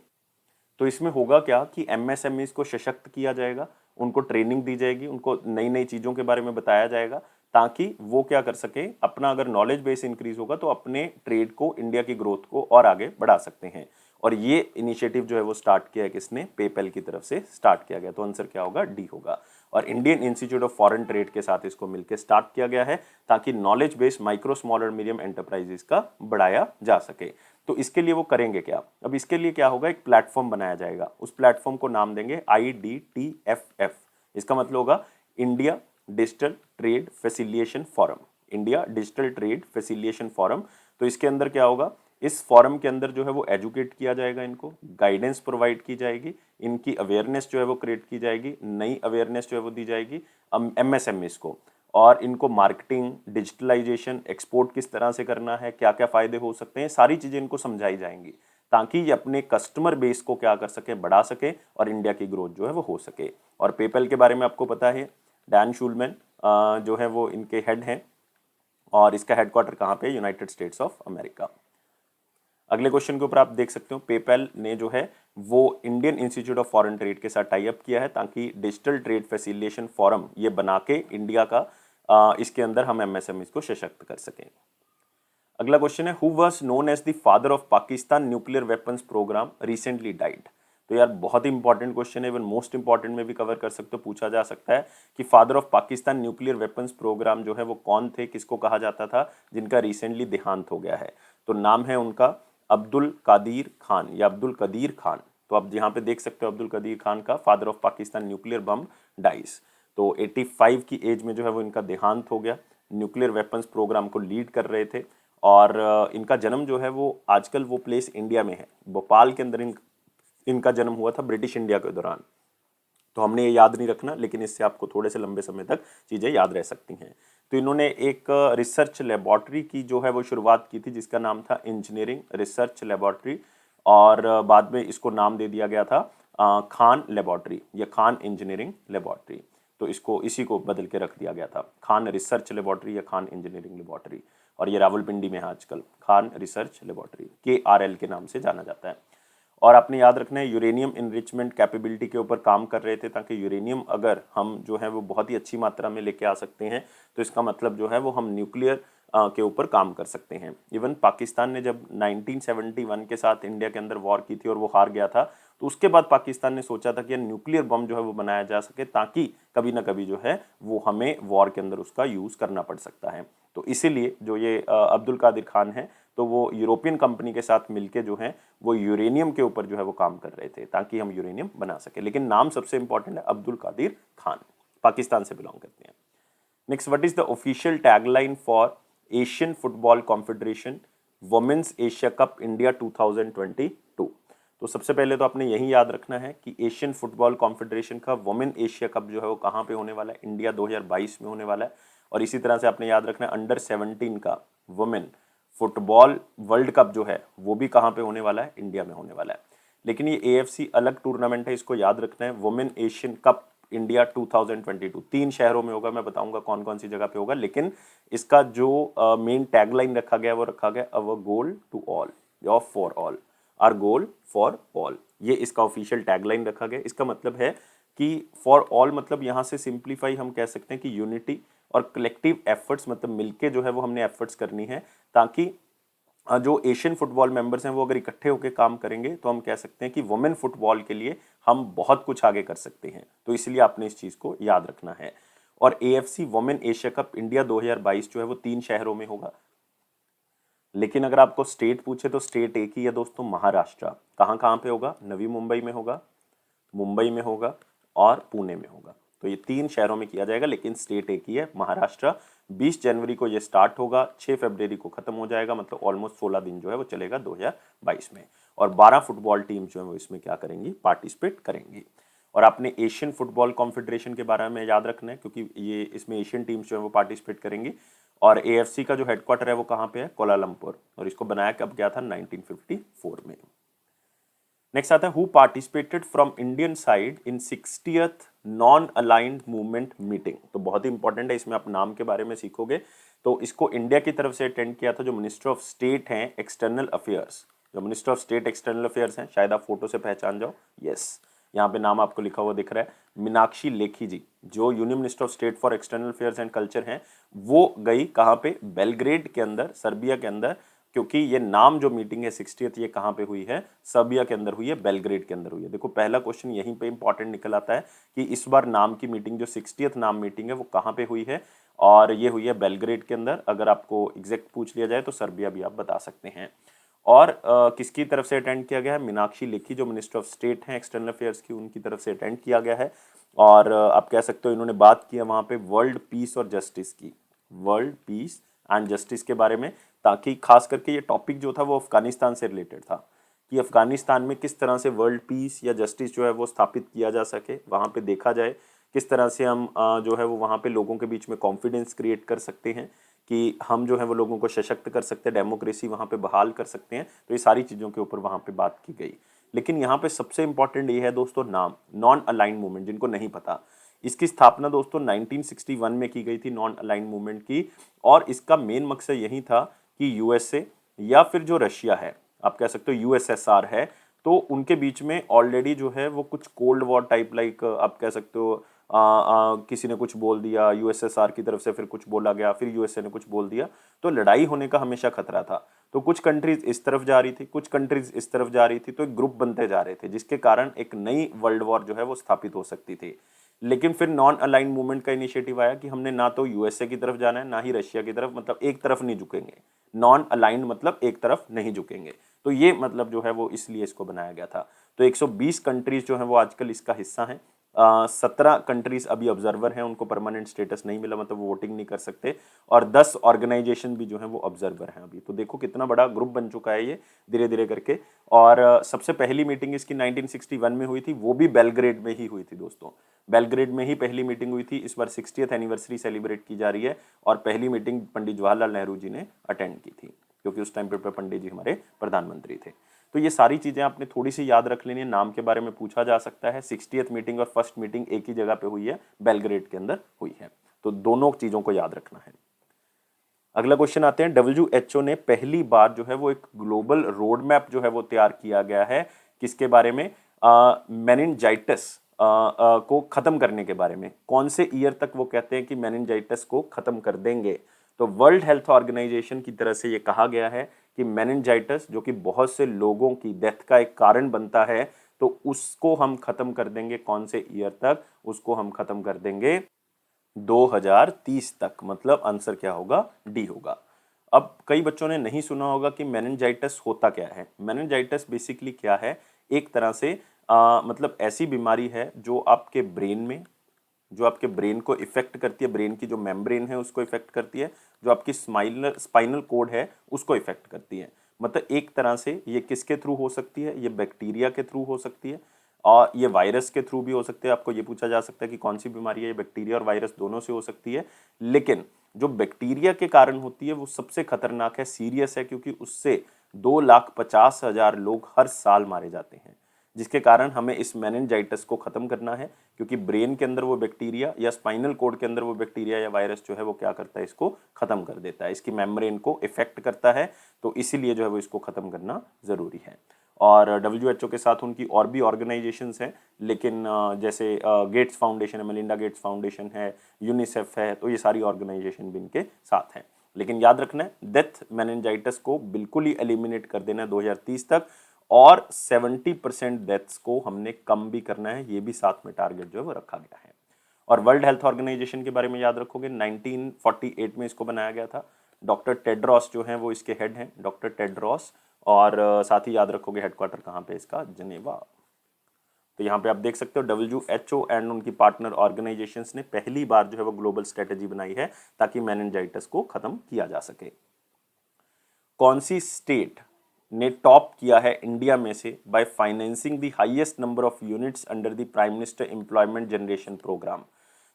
तो इसमें होगा क्या कि एमएसएमईज को सशक्त किया जाएगा, उनको ट्रेनिंग दी जाएगी, उनको नई नई चीज़ों के बारे में बताया जाएगा ताकि वो क्या कर सके, अपना अगर नॉलेज बेस इंक्रीज होगा तो अपने ट्रेड को, इंडिया की ग्रोथ को और आगे बढ़ा सकते हैं। और ये इनिशिएटिव जो है वो स्टार्ट किया है किसने? पेपैल की तरफ से स्टार्ट किया गया। तो आंसर क्या होगा? डी होगा। और Indian Institute of Foreign trade के साथ इसको मिलकर स्टार्ट किया गया है ताकि नॉलेज बेस माइक्रो स्मॉल और मीडियम एंटरप्राइजेस का बढ़ाया जा सके। तो इसके लिए वो करेंगे क्या? अब इसके लिए क्या होगा, एक प्लेटफॉर्म बनाया जाएगा, उस प्लेटफॉर्म को नाम देंगे IDTFF। इसका मतलब होगा India digital trade facilitation forum, India digital trade facilitation forum. तो इसके अंदर क्या होगा, इस फोरम के अंदर जो है वो एजुकेट किया जाएगा, इनको गाइडेंस प्रोवाइड की जाएगी, इनकी अवेयरनेस जो है वो क्रिएट की जाएगी, नई अवेयरनेस जो है वो दी जाएगी एमएसएमईज को, और इनको मार्केटिंग, डिजिटलाइजेशन, एक्सपोर्ट किस तरह से करना है, क्या क्या फायदे हो सकते हैं, सारी चीजें इनको समझाई जाएंगी ताकि ये अपने कस्टमर बेस को क्या कर सके, बढ़ा सके और इंडिया की ग्रोथ जो है वो हो सके। और पेपैल के बारे में आपको पता है, डैन शूलमैन जो है वो इनके हेड हैं और इसका हेडक्वार्टर कहाँ पे? United states of America. अगले क्वेश्चन के ऊपर आप देख सकते हो, पेपैल ने जो है वो Indian Institute of Foreign trade के साथ टाई अप किया है ताकि डिजिटल ट्रेड फैसिलिटेशन फोरम ये बना के इंडिया का इसके अंदर हम एमएसएमई को सशक्त कर सकें। अगला क्वेश्चन है, who was known as the father of Pakistan nuclear weapons programme recently died. तो यार बहुत ही इंपॉर्टेंट क्वेश्चन है, इवन मोस्ट इंपॉर्टेंट में भी कवर कर सकते हो, पूछा जा सकता है कि father of Pakistan nuclear weapons programme जो है वो कौन थे, किसको कहा जाता था, जिनका रिसेंटली देहांत हो गया है। तो नाम है उनका अब्दुल कादिर खान या अब्दुल कदीर खान। तो आप यहाँ पे देख सकते हो अब्दुल कदीर खान का, father of Pakistan nuclear bomb dice. तो 85 की एज में जो है वो इनका देहांत हो गया। न्यूक्लियर वेपन्स प्रोग्राम को लीड कर रहे थे और इनका जन्म जो है वो आजकल वो प्लेस इंडिया में है, भोपाल के अंदर इनका जन्म हुआ था ब्रिटिश इंडिया के दौरान। तो हमने ये याद नहीं रखना, लेकिन इससे आपको थोड़े से लंबे समय तक चीज़ें याद रह सकती हैं। तो इन्होंने एक रिसर्च लेबॉर्ट्री की जो है वो शुरुआत की थी जिसका नाम था इंजीनियरिंग रिसर्च लेबॉर्ट्री, और बाद में इसको नाम दे दिया गया था खान लेबॉर्ट्री या खान इंजीनियरिंग लेबॉर्ट्री। तो इसको इसी को बदल के रख दिया गया था, खान रिसर्च लेबॉर्ट्री या खान इंजीनियरिंग लेबॉर्ट्री। और ये रावलपिंडी में है आजकल, खान रिसर्च लेबॉर्ट्री, KRL के नाम से जाना जाता है। और आपने याद रखना है यूरेनियम इनरिचमेंट कैपेबिलिटी के ऊपर काम कर रहे थे ताकि यूरेनियम अगर हम जो है वो बहुत ही अच्छी मात्रा में लेके आ सकते हैं तो इसका मतलब जो है वो हम न्यूक्लियर के ऊपर काम कर सकते हैं। इवन पाकिस्तान ने जब 1971 के साथ इंडिया के अंदर वॉर की थी और वो हार गया था, तो उसके बाद पाकिस्तान ने सोचा था कि न्यूक्लियर बम जो है वो बनाया जा सके ताकि कभी ना कभी जो है वो हमें वॉर के अंदर उसका यूज़ करना पड़ सकता है। तो इसीलिए जो ये अब्दुल कादिर खान है तो वो यूरोपियन कंपनी के साथ मिलके जो है वो यूरेनियम के ऊपर जो है वो काम कर रहे थे ताकि हम यूरेनियम बना सके। लेकिन नाम सबसे इंपॉर्टेंट है, अब्दुल कादिर खान, पाकिस्तान से बिलोंग करते हैं। Next, what is the official tagline for Asian Football Confederation Women's Asia Cup India 2022। तो सबसे पहले तो आपने यही याद रखना है कि एशियन फुटबॉल कॉन्फेडरेशन का वुमेन एशिया कप जो है वो कहाँ पे होने वाला है, इंडिया 2022 में होने वाला है। और इसी तरह से आपने याद रखना है अंडर 17 का वुमेन फुटबॉल वर्ल्ड कप जो है वो भी कहाँ पे होने वाला है, इंडिया में होने वाला है। लेकिन ये AFC अलग टूर्नामेंट है, इसको याद रखना है। वुमेन एशियन कप इंडिया 2022 3 शहरों में होगा, मैं बताऊंगा कौन कौन सी जगह पे होगा। लेकिन इसका जो मेन टैगलाइन रखा गया वो रखा गया अवर गोल टू ऑल या for all, our goal for all, ये इसका ऑफिशियल टैगलाइन रखा गया। इसका मतलब है कि फॉर ऑल मतलब यहाँ से सिंप्लीफाई हम कह सकते हैं कि यूनिटी और कलेक्टिव एफर्ट्स, मतलब मिलके जो है वो हमने एफर्ट्स करनी है ताकि जो एशियन फुटबॉल मेंबर्स हैं वो अगर इकट्ठे होकर काम करेंगे तो हम कह सकते हैं कि वुमेन फुटबॉल के लिए हम बहुत कुछ आगे कर सकते हैं। तो इसलिए आपने इस चीज़ को याद रखना है। और AFC women Asia Cup India 2022 जो है वो 3 शहरों में होगा। लेकिन अगर आपको स्टेट पूछे तो स्टेट एक ही है दोस्तों, महाराष्ट्र। कहाँ कहाँ पे होगा? नवी मुंबई में होगा, मुंबई में होगा और पुणे में होगा। तो ये 3 शहरों में किया जाएगा, लेकिन स्टेट एक ही है, महाराष्ट्र। 20 जनवरी को ये स्टार्ट होगा, 6 फरवरी को खत्म हो जाएगा, मतलब ऑलमोस्ट 16 दिन जो है वो चलेगा 2022 में। और 12 फुटबॉल टीम जो है वो इसमें क्या करेंगी? पार्टिसिपेट करेंगी। और आपने एशियन फुटबॉल कॉन्फेडरेशन के बारे में याद रखना है, क्योंकि ये इसमें एशियन टीम्स जो है वो पार्टिसिपेट करेंगी। और एएफसी का जो हेडक्वार्टर है वो कहाँ पे है? कोलालमपुर। और इसको बनाया कब गया था? 1954 में। नेक्स्ट आता है, who participated from Indian side in 60th non aligned movement meeting. तो बहुत ही इंपॉर्टेंट है, इसमें आप नाम के बारे में सीखोगे। तो इसको इंडिया की तरफ से अटेंड किया था जो मिनिस्टर ऑफ स्टेट हैं एक्सटर्नल अफेयर्स। जो minister of state external affairs हैं, शायद आप फोटो से पहचान जाओ। यस, यहाँ पे नाम आपको लिखा हुआ दिख रहा है, मीनाक्षी लेखी जी, जो union minister of state for external affairs and culture हैं। वो गई कहाँ पे? बेलग्रेड के अंदर, सर्बिया के अंदर। क्योंकि ये नाम जो मीटिंग है 60th, ये कहाँ पे हुई है? सर्बिया के अंदर हुई है, बेलग्रेड के अंदर हुई है। देखो पहला क्वेश्चन यहीं पे इंपॉर्टेंट निकल आता है कि इस बार नाम की मीटिंग जो 60th नाम मीटिंग है वो कहाँ पे हुई है? और ये हुई है बेलग्रेड के अंदर। अगर आपको एग्जैक्ट पूछ लिया जाए तो सर्बिया भी आप बता सकते हैं। और किसकी तरफ से अटेंड किया गया है? मीनाक्षी लेखी, जो मिनिस्टर ऑफ स्टेट हैं एक्सटर्नल अफेयर्स की, उनकी तरफ से अटेंड किया गया है। और आप कह सकते हो इन्होंने बात की है वहाँ पे वर्ल्ड पीस और जस्टिस की, वर्ल्ड पीस एंड जस्टिस के बारे में। ताकि खास करके ये टॉपिक जो था वो अफगानिस्तान से रिलेटेड था, कि अफगानिस्तान में किस तरह से वर्ल्ड पीस या जस्टिस जो है वो स्थापित किया जा सके, वहाँ पे देखा जाए किस तरह से हम जो है वो वहाँ पे लोगों के बीच में कॉन्फिडेंस क्रिएट कर सकते हैं, कि हम जो है वो लोगों को सशक्त कर सकते हैं, डेमोक्रेसी वहाँ पे बहाल कर सकते हैं। तो ये सारी चीज़ों के ऊपर वहाँ पे बात की गई। लेकिन यहाँ पे सबसे इंपॉर्टेंट ये है दोस्तों, नाम नॉन अलाइंड मूवमेंट, जिनको नहीं पता, इसकी स्थापना दोस्तों 1961 में की गई थी, नॉन अलाइंड मूवमेंट की। और इसका मेन मकसद यही था कि यूएसए या फिर जो रशिया है, आप कह सकते हो यूएसएसआर है, तो उनके बीच में ऑलरेडी जो है वो कुछ कोल्ड वॉर टाइप, लाइक आप कह सकते हो किसी ने कुछ बोल दिया यूएसएसआर की तरफ से, फिर कुछ बोला गया, फिर यूएसए ने कुछ बोल दिया, तो लड़ाई होने का हमेशा खतरा था। तो कुछ कंट्रीज इस तरफ जा रही थी, कुछ कंट्रीज इस तरफ जा रही थी, तो एक ग्रुप बनते जा रहे थे, जिसके कारण एक नई वर्ल्ड वॉर जो है वो स्थापित हो सकती थी। लेकिन फिर नॉन अलाइन मूवमेंट का इनिशिएटिव आया कि हमने ना तो यूएसए की तरफ जाना है ना ही रशिया की तरफ, मतलब एक तरफ नहीं झुकेंगे। नॉन अलाइंड मतलब एक तरफ नहीं झुकेंगे। तो ये मतलब जो है वो इसलिए इसको बनाया गया था। तो 120 कंट्रीज जो है वो आजकल इसका हिस्सा हैं। 17 कंट्रीज अभी ऑब्जर्वर हैं, उनको परमानेंट स्टेटस नहीं मिला, मतलब वो वोटिंग नहीं कर सकते। और 10 ऑर्गेनाइजेशन भी जो है वो ऑब्जर्वर हैं अभी। तो देखो कितना बड़ा ग्रुप बन चुका है ये धीरे धीरे करके। और सबसे पहली मीटिंग इसकी 1961 में हुई थी, वो भी बेलग्रेड में ही हुई थी दोस्तों। बेलग्रेड में ही पहली मीटिंग हुई थी। इस बार 60th एनिवर्सरी सेलिब्रेट की जा रही है, और पहली मीटिंग पंडित जवाहरलाल नेहरू जी ने अटेंड की थी, क्योंकि उस टाइम पे पंडित जी हमारे प्रधानमंत्री थे। तो ये सारी चीज़ें आपने थोड़ी सी याद रख लेनी है, नाम के बारे में पूछा जा सकता है। 60th मीटिंग और फर्स्ट मीटिंग एक ही जगह पे हुई है, बेलग्रेड के अंदर हुई है। तो दोनों चीज़ों को याद रखना है। अगला क्वेश्चन आते हैं, WHO ने पहली बार जो है वो एक ग्लोबल रोड मैप जो है वो तैयार किया गया है, किसके बारे में? मेनिनजाइटिस को खत्म करने के बारे में। कौन से ईयर तक वो कहते हैं कि मेनिनजाइटिस को खत्म कर देंगे? तो वर्ल्ड हेल्थ ऑर्गेनाइजेशन की तरफ से ये कहा गया है कि मेनिनजाइटिस, जो कि बहुत से लोगों की डेथ का एक कारण बनता है, तो उसको हम खत्म कर देंगे। कौन से ईयर तक? उसको हम खत्म कर देंगे 2030 तक। मतलब आंसर क्या होगा? डी होगा। अब कई बच्चों ने नहीं सुना होगा कि मेनिनजाइटिस होता क्या है। मेनिनजाइटिस बेसिकली क्या है? एक तरह से मतलब ऐसी बीमारी है जो आपके ब्रेन में, जो आपके ब्रेन को इफेक्ट करती है, ब्रेन की जो मेम्ब्रेन है उसको इफेक्ट करती है, जो आपकी स्पाइनल कोड है उसको इफेक्ट करती है। मतलब एक तरह से ये किसके थ्रू हो सकती है? ये बैक्टीरिया के थ्रू हो सकती है, और ये वायरस के थ्रू भी हो सकते हैं। आपको ये पूछा जा सकता है कि कौन सी बीमारी है, ये बैक्टीरिया और वायरस दोनों से हो सकती है। लेकिन जो बैक्टीरिया के कारण होती है वो सबसे खतरनाक है, सीरियस है, क्योंकि उससे 2,50,000 लोग हर साल मारे जाते हैं। जिसके कारण हमें इस मेनिनजाइटिस को खत्म करना है, क्योंकि ब्रेन के अंदर वो बैक्टीरिया या स्पाइनल कोड के अंदर वो बैक्टीरिया या वायरस जो है वो क्या करता है? इसको खत्म कर देता है, इसकी मेम्ब्रेन को इफेक्ट करता है। तो इसीलिए जो है वो इसको खत्म करना जरूरी है। और WHO के साथ उनकी और भी ऑर्गेनाइजेशंस हैं, लेकिन जैसे गेट्स फाउंडेशन है, मेलिंडा गेट्स फाउंडेशन है, यूनिसेफ है, तो ये सारी ऑर्गेनाइजेशन भी इनके साथ हैं। लेकिन याद रखना है डेथ मेनिंजाइटिस को बिल्कुल ही एलिमिनेट कर देना है 2030 तक, और 70% डेथ्स को हमने कम भी करना है, ये भी साथ में टारगेट जो है वो रखा गया है। और वर्ल्ड हेल्थ ऑर्गेनाइजेशन के बारे में याद रखोगे 1948 में इसको बनाया गया था। डॉक्टर टेड्रोस जो हैं वो इसके हेड हैं, डॉक्टर टेड्रोस। और साथ ही याद रखोगे हेडक्वार्टर कहाँ पे इसका, जनेवा। तो यहाँ पे आप देख सकते हो WHO एंड उनकी पार्टनर ऑर्गेनाइजेशंस ने पहली बार जो है वो ग्लोबल स्ट्रेटेजी बनाई है ताकि मेनिंजाइटिस को खत्म किया जा सके। कौन सी स्टेट ने टॉप किया है इंडिया में से by financing the highest number of units under the Prime Minister Employment generation Programme?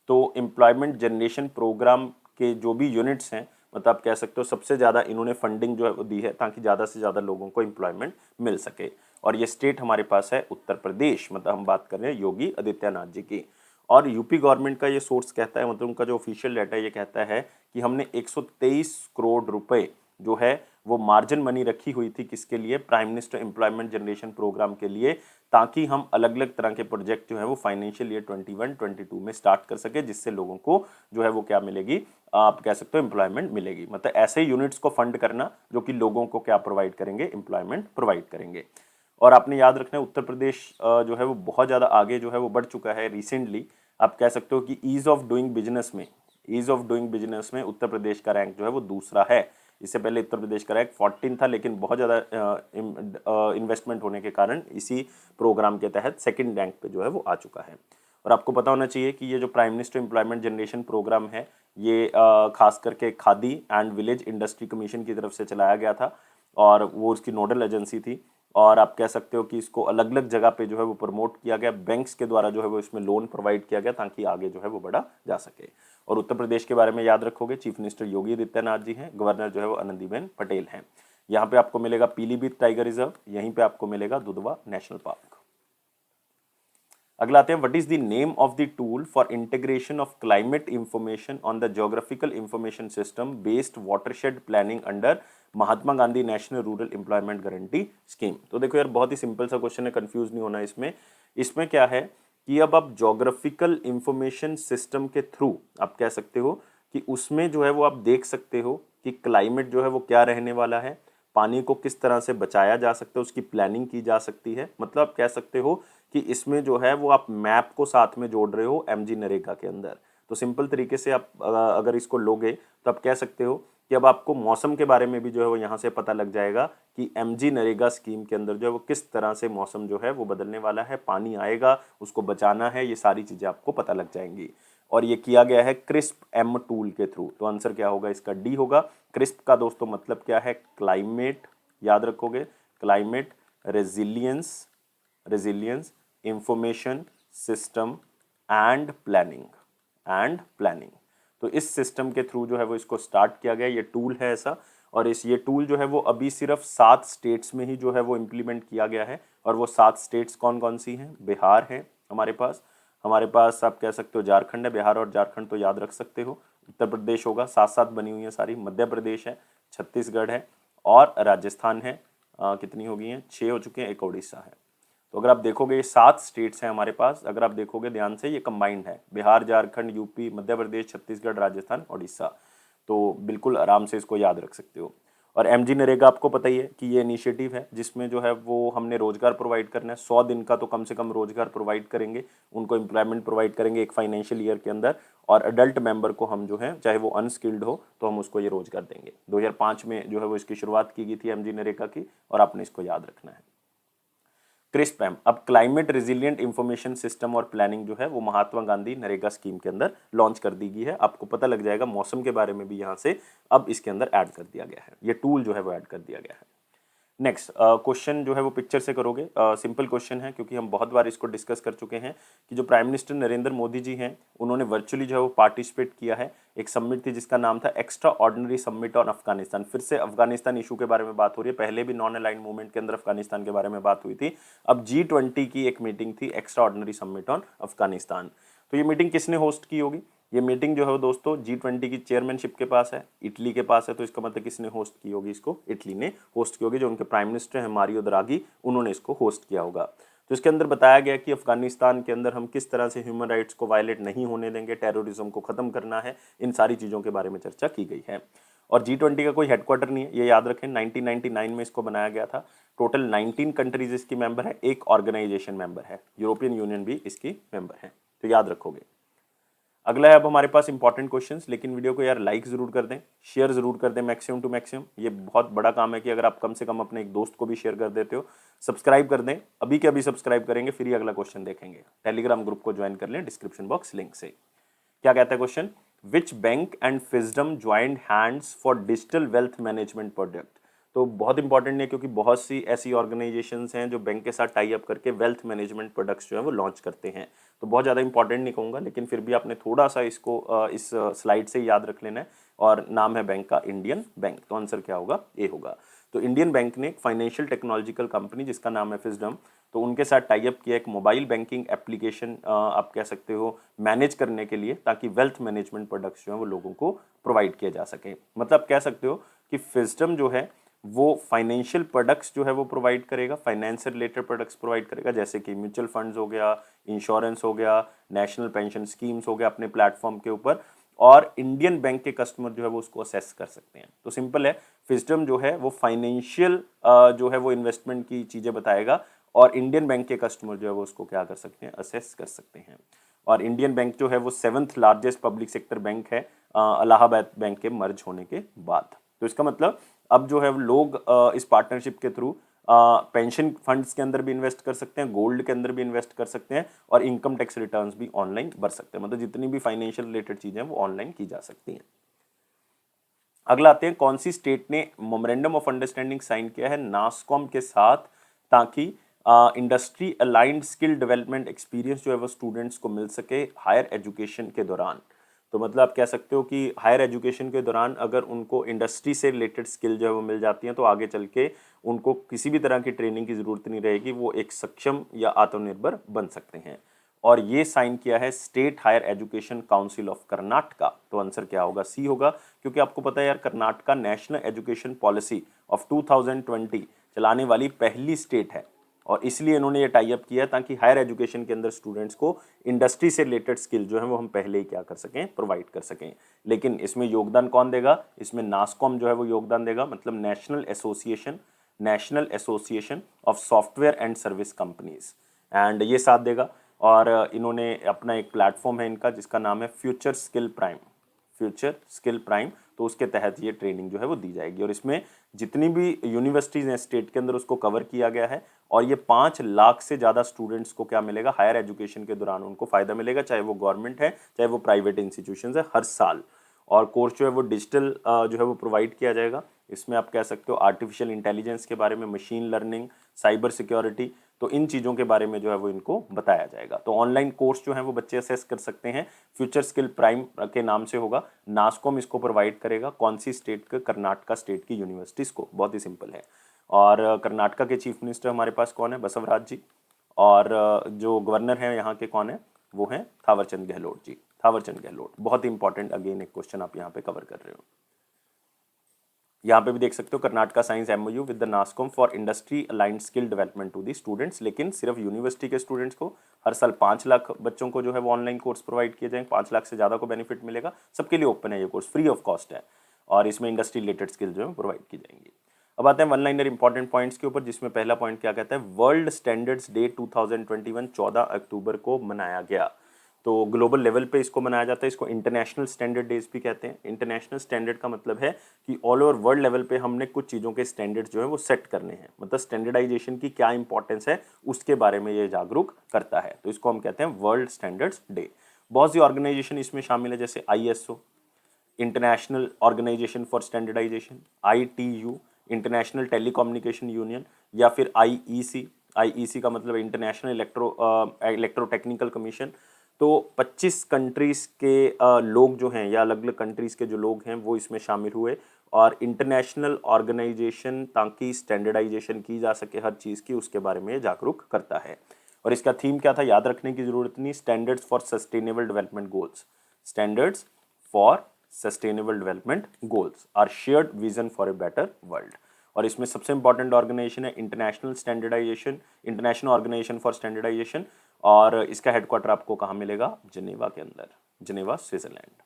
तो एम्प्लॉयमेंट जनरेशन प्रोग्राम के जो भी यूनिट्स हैं, मतलब आप कह सकते हो सबसे ज़्यादा इन्होंने फंडिंग जो है वो दी है ताकि ज़्यादा से ज़्यादा लोगों को एम्प्लॉयमेंट मिल सके। और ये स्टेट हमारे पास है उत्तर प्रदेश, मतलब हम बात कर रहे हैं योगी आदित्यनाथ जी की। और यूपी गवर्नमेंट का ये सोर्स कहता है, मतलब उनका जो ऑफिशियल डाटा ये कहता है कि हमने 123 करोड़ रुपए जो है वो मार्जिन मनी रखी हुई थी किसके लिए, Prime Minister Employment generation programme के लिए, ताकि हम अलग अलग तरह के प्रोजेक्ट जो है वो फाइनेंशियल ईयर 21-22 में स्टार्ट कर सके, जिससे लोगों को जो है वो क्या मिलेगी, आप कह सकते हो एम्प्लॉयमेंट मिलेगी। मतलब ऐसे यूनिट्स को फंड करना जो कि लोगों को क्या प्रोवाइड करेंगे, एम्प्लॉयमेंट प्रोवाइड करेंगे। और आपने याद रखना है उत्तर प्रदेश जो है वो बहुत ज़्यादा आगे जो है वो बढ़ चुका है रिसेंटली। आप कह सकते हो कि ईज ऑफ डूइंग बिजनेस में उत्तर प्रदेश का रैंक जो है वो दूसरा है। इससे पहले उत्तर प्रदेश का रैंक 14 था, लेकिन बहुत ज़्यादा इन्वेस्टमेंट होने के कारण इसी प्रोग्राम के तहत सेकंड रैंक पे जो है वो आ चुका है। और आपको पता होना चाहिए कि ये जो Prime Minister Employment generation Programme है ये खास करके Khadi and Village Industries Commission की तरफ से चलाया गया था, और वो उसकी नोडल एजेंसी थी। और आप कह सकते हो कि इसको अलग अलग जगह पे जो है वो प्रमोट किया गया, बैंक्स के द्वारा जो है वो इसमें लोन प्रोवाइड किया गया ताकि आगे जो है वो बढ़ा जा सके। और उत्तर प्रदेश के बारे में याद रखोगे चीफ मिनिस्टर योगी आदित्यनाथ जी हैं, गवर्नर जो है वो आनंदीबेन पटेल हैं। यहाँ पे आपको मिलेगा पीलीभीत टाइगर रिजर्व, यहीं पे आपको मिलेगा दुधवा नेशनल पार्क। अगला आते हैं, what is the name of the tool for integration of climate information on the geographical information system based watershed planning under Mahatma Gandhi national rural employment guarantee scheme? तो देखो यार बहुत ही सिंपल सा क्वेश्चन है, कंफ्यूज नहीं होना इसमें। इसमें क्या है कि अब आप ज्योग्राफिकल इंफॉर्मेशन सिस्टम के थ्रू आप कह सकते हो कि उसमें जो है वो आप देख सकते हो कि क्लाइमेट जो है वो क्या रहने वाला है, पानी को किस तरह से बचाया जा सकता है, उसकी प्लानिंग की जा सकती है। मतलब आप कह सकते हो कि इसमें जो है वो आप मैप को साथ में जोड़ रहे हो एमजी नरेगा के अंदर। तो सिंपल तरीके से आप अगर इसको लोगे तो आप कह सकते हो कि अब आपको मौसम के बारे में भी जो है वो यहाँ से पता लग जाएगा कि एमजी नरेगा स्कीम के अंदर जो है वो किस तरह से मौसम जो है वो बदलने वाला है, पानी आएगा, उसको बचाना है, ये सारी चीज़ें आपको पता लग जाएंगी। और ये किया गया है क्रिस्प एम टूल के थ्रू। तो आंसर क्या होगा इसका, डी होगा। क्रिस्प का दोस्तों मतलब क्या है, क्लाइमेट, याद रखोगे climate resilience information system and planning. तो इस सिस्टम के थ्रू जो है वो इसको स्टार्ट किया गया, ये टूल है ऐसा। और ये टूल जो है वो अभी सिर्फ 7 स्टेट्स में ही जो है वो इम्प्लीमेंट किया गया है। और वो 7 स्टेट्स कौन कौन सी हैं, बिहार है हमारे पास आप कह सकते हो झारखंड है, बिहार और झारखंड तो याद रख सकते हो। उत्तर प्रदेश होगा, साथ साथ बनी हुई है सारी, मध्य प्रदेश है, छत्तीसगढ़ है और राजस्थान है। कितनी हो गई हैं, 6 हो चुके हैं, एक उड़ीसा है। तो अगर आप देखोगे ये 7 स्टेट्स हैं हमारे पास, अगर आप देखोगे ध्यान से ये कंबाइंड है, बिहार, झारखंड, यूपी, मध्य प्रदेश, छत्तीसगढ़, राजस्थान, उड़ीसा। तो बिल्कुल आराम से इसको याद रख सकते हो। और एमजी नरेगा आपको पता ही है कि ये इनिशिएटिव है जिसमें जो है वो हमने रोजगार प्रोवाइड करना है, 100 दिन का तो कम से कम रोजगार प्रोवाइड करेंगे, उनको एम्प्लॉयमेंट प्रोवाइड करेंगे एक फाइनेंशियल ईयर के अंदर। और अडल्ट मेंबर को हम जो है चाहे वो अनस्किल्ड हो तो हम उसको ये रोजगार देंगे। 2005 में जो है वो इसकी शुरुआत की गई थी एमजी नरेगा की, और आपने इसको याद रखना है। क्रिस्प एम, अब क्लाइमेट रेजिलिएंट इंफॉर्मेशन सिस्टम और प्लानिंग जो है वो महात्मा गांधी नरेगा स्कीम के अंदर लॉन्च कर दी गई है। आपको पता लग जाएगा मौसम के बारे में भी यहाँ से अब इसके अंदर ऐड कर दिया गया है, ये टूल जो है वो ऐड कर दिया गया है। नेक्स्ट क्वेश्चन जो है वो पिक्चर से करोगे, सिंपल क्वेश्चन है क्योंकि हम बहुत बार इसको डिस्कस कर चुके हैं कि जो प्राइम मिनिस्टर नरेंद्र मोदी जी हैं उन्होंने वर्चुअली जो है वो पार्टिसिपेट किया है। एक समिट थी जिसका नाम था extra ordinary summit on Afghanistan. फिर से अफगानिस्तान इशू के बारे में बात हो रही है, पहले भी नॉन अलाइंड मूवमेंट के अंदर अफगानिस्तान के बारे में बात हुई थी। अब G20 की एक मीटिंग थी extra ordinary summit on Afghanistan. तो ये मीटिंग किसने होस्ट की होगी, ये मीटिंग जो है वो दोस्तों G20 की चेयरमैनशिप के पास है, इटली के पास है। तो इसका मतलब किसने होस्ट की होगी, इसको इटली ने होस्ट की होगी। जो उनके प्राइम मिनिस्टर हैं मारियो द्रागी, उन्होंने इसको होस्ट किया होगा। तो इसके अंदर बताया गया कि अफगानिस्तान के अंदर हम किस तरह से ह्यूमन राइट्स को वायलेट नहीं होने देंगे, टेररिज्म को खत्म करना है, इन सारी चीज़ों के बारे में चर्चा की गई है। और G20 का कोई हेडक्वार्टर नहीं है, ये याद रखें। 1999 में इसको बनाया गया था। टोटल 19 कंट्रीज इसकी मेंबर है, एक ऑर्गेनाइजेशन मेंबर है, यूरोपियन यूनियन भी इसकी मेंबर है, तो याद रखोगे। अगला है अब हमारे पास इंपॉर्टेंट क्वेश्चंस, लेकिन वीडियो को यार लाइक जरूर कर दें, शेयर जरूर कर दें मैक्सिमम टू मैक्सिमम। ये बहुत बड़ा काम है कि अगर आप कम से कम अपने एक दोस्त को भी शेयर कर देते हो। सब्सक्राइब कर दें, अभी के अभी सब्सक्राइब करेंगे, फिर ही अगला क्वेश्चन देखेंगे। टेलीग्राम ग्रुप को ज्वाइन कर लें डिस्क्रिप्शन बॉक्स लिंक से। क्या कहता है question, which bank and Fisdom joint hands for digital wealth management project. तो बहुत इंपॉर्टेंट है क्योंकि बहुत सी ऐसी ऑर्गेनाइजेशंस हैं जो बैंक के साथ टाई अप करके वेल्थ मैनेजमेंट प्रोडक्ट्स जो है वो लॉन्च करते हैं। तो बहुत ज़्यादा इंपॉर्टेंट नहीं कहूँगा, लेकिन फिर भी आपने थोड़ा सा इसको इस स्लाइड से याद रख लेना है। और नाम है बैंक का इंडियन बैंक, तो आंसर क्या होगा, ए होगा। तो इंडियन बैंक ने एक फाइनेंशियल टेक्नोलॉजिकल कंपनी जिसका नाम है फिजडम, तो उनके साथ टाई अप किया एक मोबाइल बैंकिंग एप्लीकेशन आप कह सकते हो मैनेज करने के लिए, ताकि वेल्थ मैनेजमेंट प्रोडक्ट्स जो है वो लोगों को प्रोवाइड किया जा सके। मतलब कह सकते हो कि फिजडम जो है वो फाइनेंशियल प्रोडक्ट्स जो है वो प्रोवाइड करेगा, फाइनेंस से रिलेटेड प्रोडक्ट्स प्रोवाइड करेगा, जैसे कि म्यूचुअल फंड्स हो गया, इंश्योरेंस हो गया, नेशनल पेंशन स्कीम्स हो गया अपने प्लेटफॉर्म के ऊपर। और इंडियन बैंक के कस्टमर जो है वो उसको असेस कर सकते हैं। तो सिंपल है, फिजडम जो है वो फाइनेंशियल जो है वो इन्वेस्टमेंट की चीज़ें बताएगा, और इंडियन बैंक के कस्टमर जो है वो उसको क्या कर सकते हैं, असेस कर सकते हैं। और इंडियन बैंक जो है वो 7th largest public sector bank है इलाहाबाद बैंक के मर्ज होने के बाद। तो इसका मतलब अब जो है लोग इस पार्टनरशिप के थ्रू पेंशन फंड्स के अंदर भी इन्वेस्ट कर सकते हैं, गोल्ड के अंदर भी इन्वेस्ट कर सकते हैं, और इनकम टैक्स रिटर्न्स भी ऑनलाइन भर सकते हैं। मतलब जितनी भी फाइनेंशियल रिलेटेड चीज़ें हैं वो ऑनलाइन की जा सकती हैं। अगला आते हैं, कौन सी स्टेट ने मेमोरेंडम ऑफ अंडरस्टैंडिंग साइन किया है नास्कॉम के साथ, ताकि industry aligned skill development experience जो है वो स्टूडेंट्स को मिल सके हायर एजुकेशन के दौरान। तो मतलब आप कह सकते हो कि हायर एजुकेशन के दौरान अगर उनको इंडस्ट्री से रिलेटेड स्किल जो है वो मिल जाती हैं, तो आगे चल के उनको किसी भी तरह की ट्रेनिंग की ज़रूरत नहीं रहेगी, वो एक सक्षम या आत्मनिर्भर बन सकते हैं। और ये साइन किया है State Higher Education Council of Karnataka. तो आंसर क्या होगा, सी होगा। क्योंकि आपको पता है यार, Karnataka national education policy of 2020 चलाने वाली पहली स्टेट है, और इसलिए इन्होंने ये टाई अप किया है ताकि हायर एजुकेशन के अंदर स्टूडेंट्स को इंडस्ट्री से रिलेटेड स्किल जो है वो हम पहले ही क्या कर सकें, प्रोवाइड कर सकें। लेकिन इसमें योगदान कौन देगा, इसमें नास्कॉम जो है वो योगदान देगा, मतलब national association of software and service companies, and ये साथ देगा। और इन्होंने अपना एक प्लेटफॉर्म है इनका जिसका नाम है फ्यूचर स्किल प्राइम, तो उसके तहत ये ट्रेनिंग जो है वो दी जाएगी। और इसमें जितनी भी यूनिवर्सिटीज़ हैं स्टेट के अंदर उसको कवर किया गया है, और ये 5 लाख से ज़्यादा स्टूडेंट्स को क्या मिलेगा, हायर एजुकेशन के दौरान उनको फ़ायदा मिलेगा, चाहे वो गवर्नमेंट है चाहे वो प्राइवेट इंस्टीट्यूशन है, हर साल। और कोर्स जो है वो डिजिटल जो है वो प्रोवाइड किया जाएगा। इसमें आप कह सकते हो आर्टिफिशियल इंटेलिजेंस के बारे में, मशीन लर्निंग, साइबर सिक्योरिटी, तो इन चीज़ों के बारे में जो है वो इनको बताया जाएगा। तो ऑनलाइन कोर्स जो है वो बच्चे असेस कर सकते हैं, फ्यूचर स्किल प्राइम के नाम से होगा। नास्कॉम इसको प्रोवाइड करेगा, कौन सी स्टेट के, कर्नाटका स्टेट की यूनिवर्सिटीज़ को। बहुत ही सिंपल है। और कर्नाटका के चीफ मिनिस्टर हमारे पास कौन है, बसवराज जी। और जो गवर्नर है यहाँ के कौन है, वो हैं थावरचंद गहलोत जी। थावरचंद गहलोत, बहुत ही इंपॉर्टेंट अगेन एक क्वेश्चन आप यहाँ पे कवर कर रहे हो। यहाँ पे भी देख सकते हो, Karnataka signs MoU with the NASSCOM for industry aligned skill development to the students. लेकिन सिर्फ यूनिवर्सिटी के स्टूडेंट्स को, हर साल 5 लाख बच्चों को जो है वो ऑनलाइन कोर्स प्रोवाइड किए जाएंगे, 5 लाख से ज़्यादा को बेनिफिट मिलेगा। सबके लिए ओपन है ये कोर्स, फ्री ऑफ कॉस्ट है, और इसमें इंडस्ट्री रिलेटेड स्किल जो है प्रोवाइड की जाएंगी। अब आते हैं वन लाइनर इंपॉर्टेंट पॉइंट्स के ऊपर, जिसमें पहला पॉइंट क्या कहता है, वर्ल्ड स्टैंडर्ड्स डे 2021 14 अक्टूबर को मनाया गया। तो ग्लोबल लेवल पे इसको मनाया जाता है, इसको इंटरनेशनल स्टैंडर्ड डेज भी कहते हैं। इंटरनेशनल स्टैंडर्ड का मतलब है कि ऑल ओवर वर्ल्ड लेवल पे हमने कुछ चीज़ों के स्टैंडर्ड्स जो है वो सेट करने हैं, मतलब स्टैंडर्डाइजेशन की क्या इंपॉर्टेंस है उसके बारे में ये जागरूक करता है। तो इसको हम कहते हैं वर्ल्ड स्टैंडर्ड्स डे। बहुत सी ऑर्गेनाइजेशन इसमें शामिल है, जैसे ISO, international organization for standardization, ITU, international telecommunication union, या फिर IEC का मतलब इंटरनेशनल इलेक्ट्रोटेक्निकल कमीशन। तो 25 कंट्रीज़ के लोग जो हैं, या अलग अलग कंट्रीज़ के जो लोग हैं वो इसमें शामिल हुए, और इंटरनेशनल ऑर्गेनाइजेशन ताकि स्टैंडर्डाइजेशन की जा सके हर चीज़ की, उसके बारे में जागरूक करता है। और इसका थीम क्या था, याद रखने की ज़रूरत नहीं, standards for sustainable development goals. Standards for sustainable development goals are shared vision for a better world. और इसमें सबसे इंपॉर्टेंट ऑर्गेनाइजेशन है इंटरनेशनल ऑर्गेनाइजेशन फॉर स्टैंडर्डाइजेशन, और इसका हेडक्वार्टर आपको कहाँ मिलेगा, जिनेवा के अंदर, Geneva Switzerland.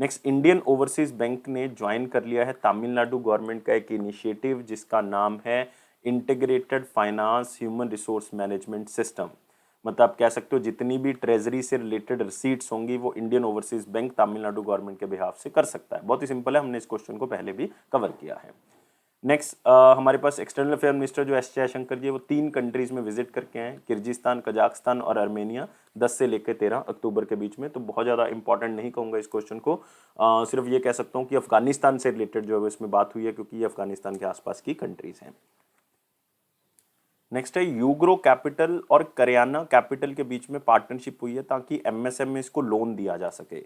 Next, Indian overseas bank ने ज्वाइन कर लिया है तमिलनाडु गवर्नमेंट का एक इनिशिएटिव जिसका नाम है integrated finance human resource management system. मतलब आप कह सकते हो जितनी भी ट्रेजरी से रिलेटेड रिसीट्स होंगी वो Indian overseas bank Tamil Nadu government के बिहाफ से कर सकता है। बहुत ही सिंपल है, हमने इस क्वेश्चन को पहले भी कवर किया है। नेक्स्ट, हमारे पास एक्सटर्नल अफेयर मिनिस्टर जो एस जयशंकर जी वो 3 कंट्रीज में विजिट करके आए, किर्गिस्तान, कजाकिस्तान और आर्मेनिया, 10 से लेकर 13 अक्टूबर के बीच में। तो बहुत ज़्यादा इंपॉर्टेंट नहीं कहूँगा इस क्वेश्चन को, सिर्फ ये कह सकता हूँ कि अफगानिस्तान से रिलेटेड जो है इसमें बात हुई है क्योंकि ये अफगानिस्तान के आसपास की कंट्रीज हैं। नेक्स्ट है यूग्रो कैपिटल और करियाना कैपिटल के बीच में पार्टनरशिप हुई है ताकि एमएसएमई को लोन दिया जा सके।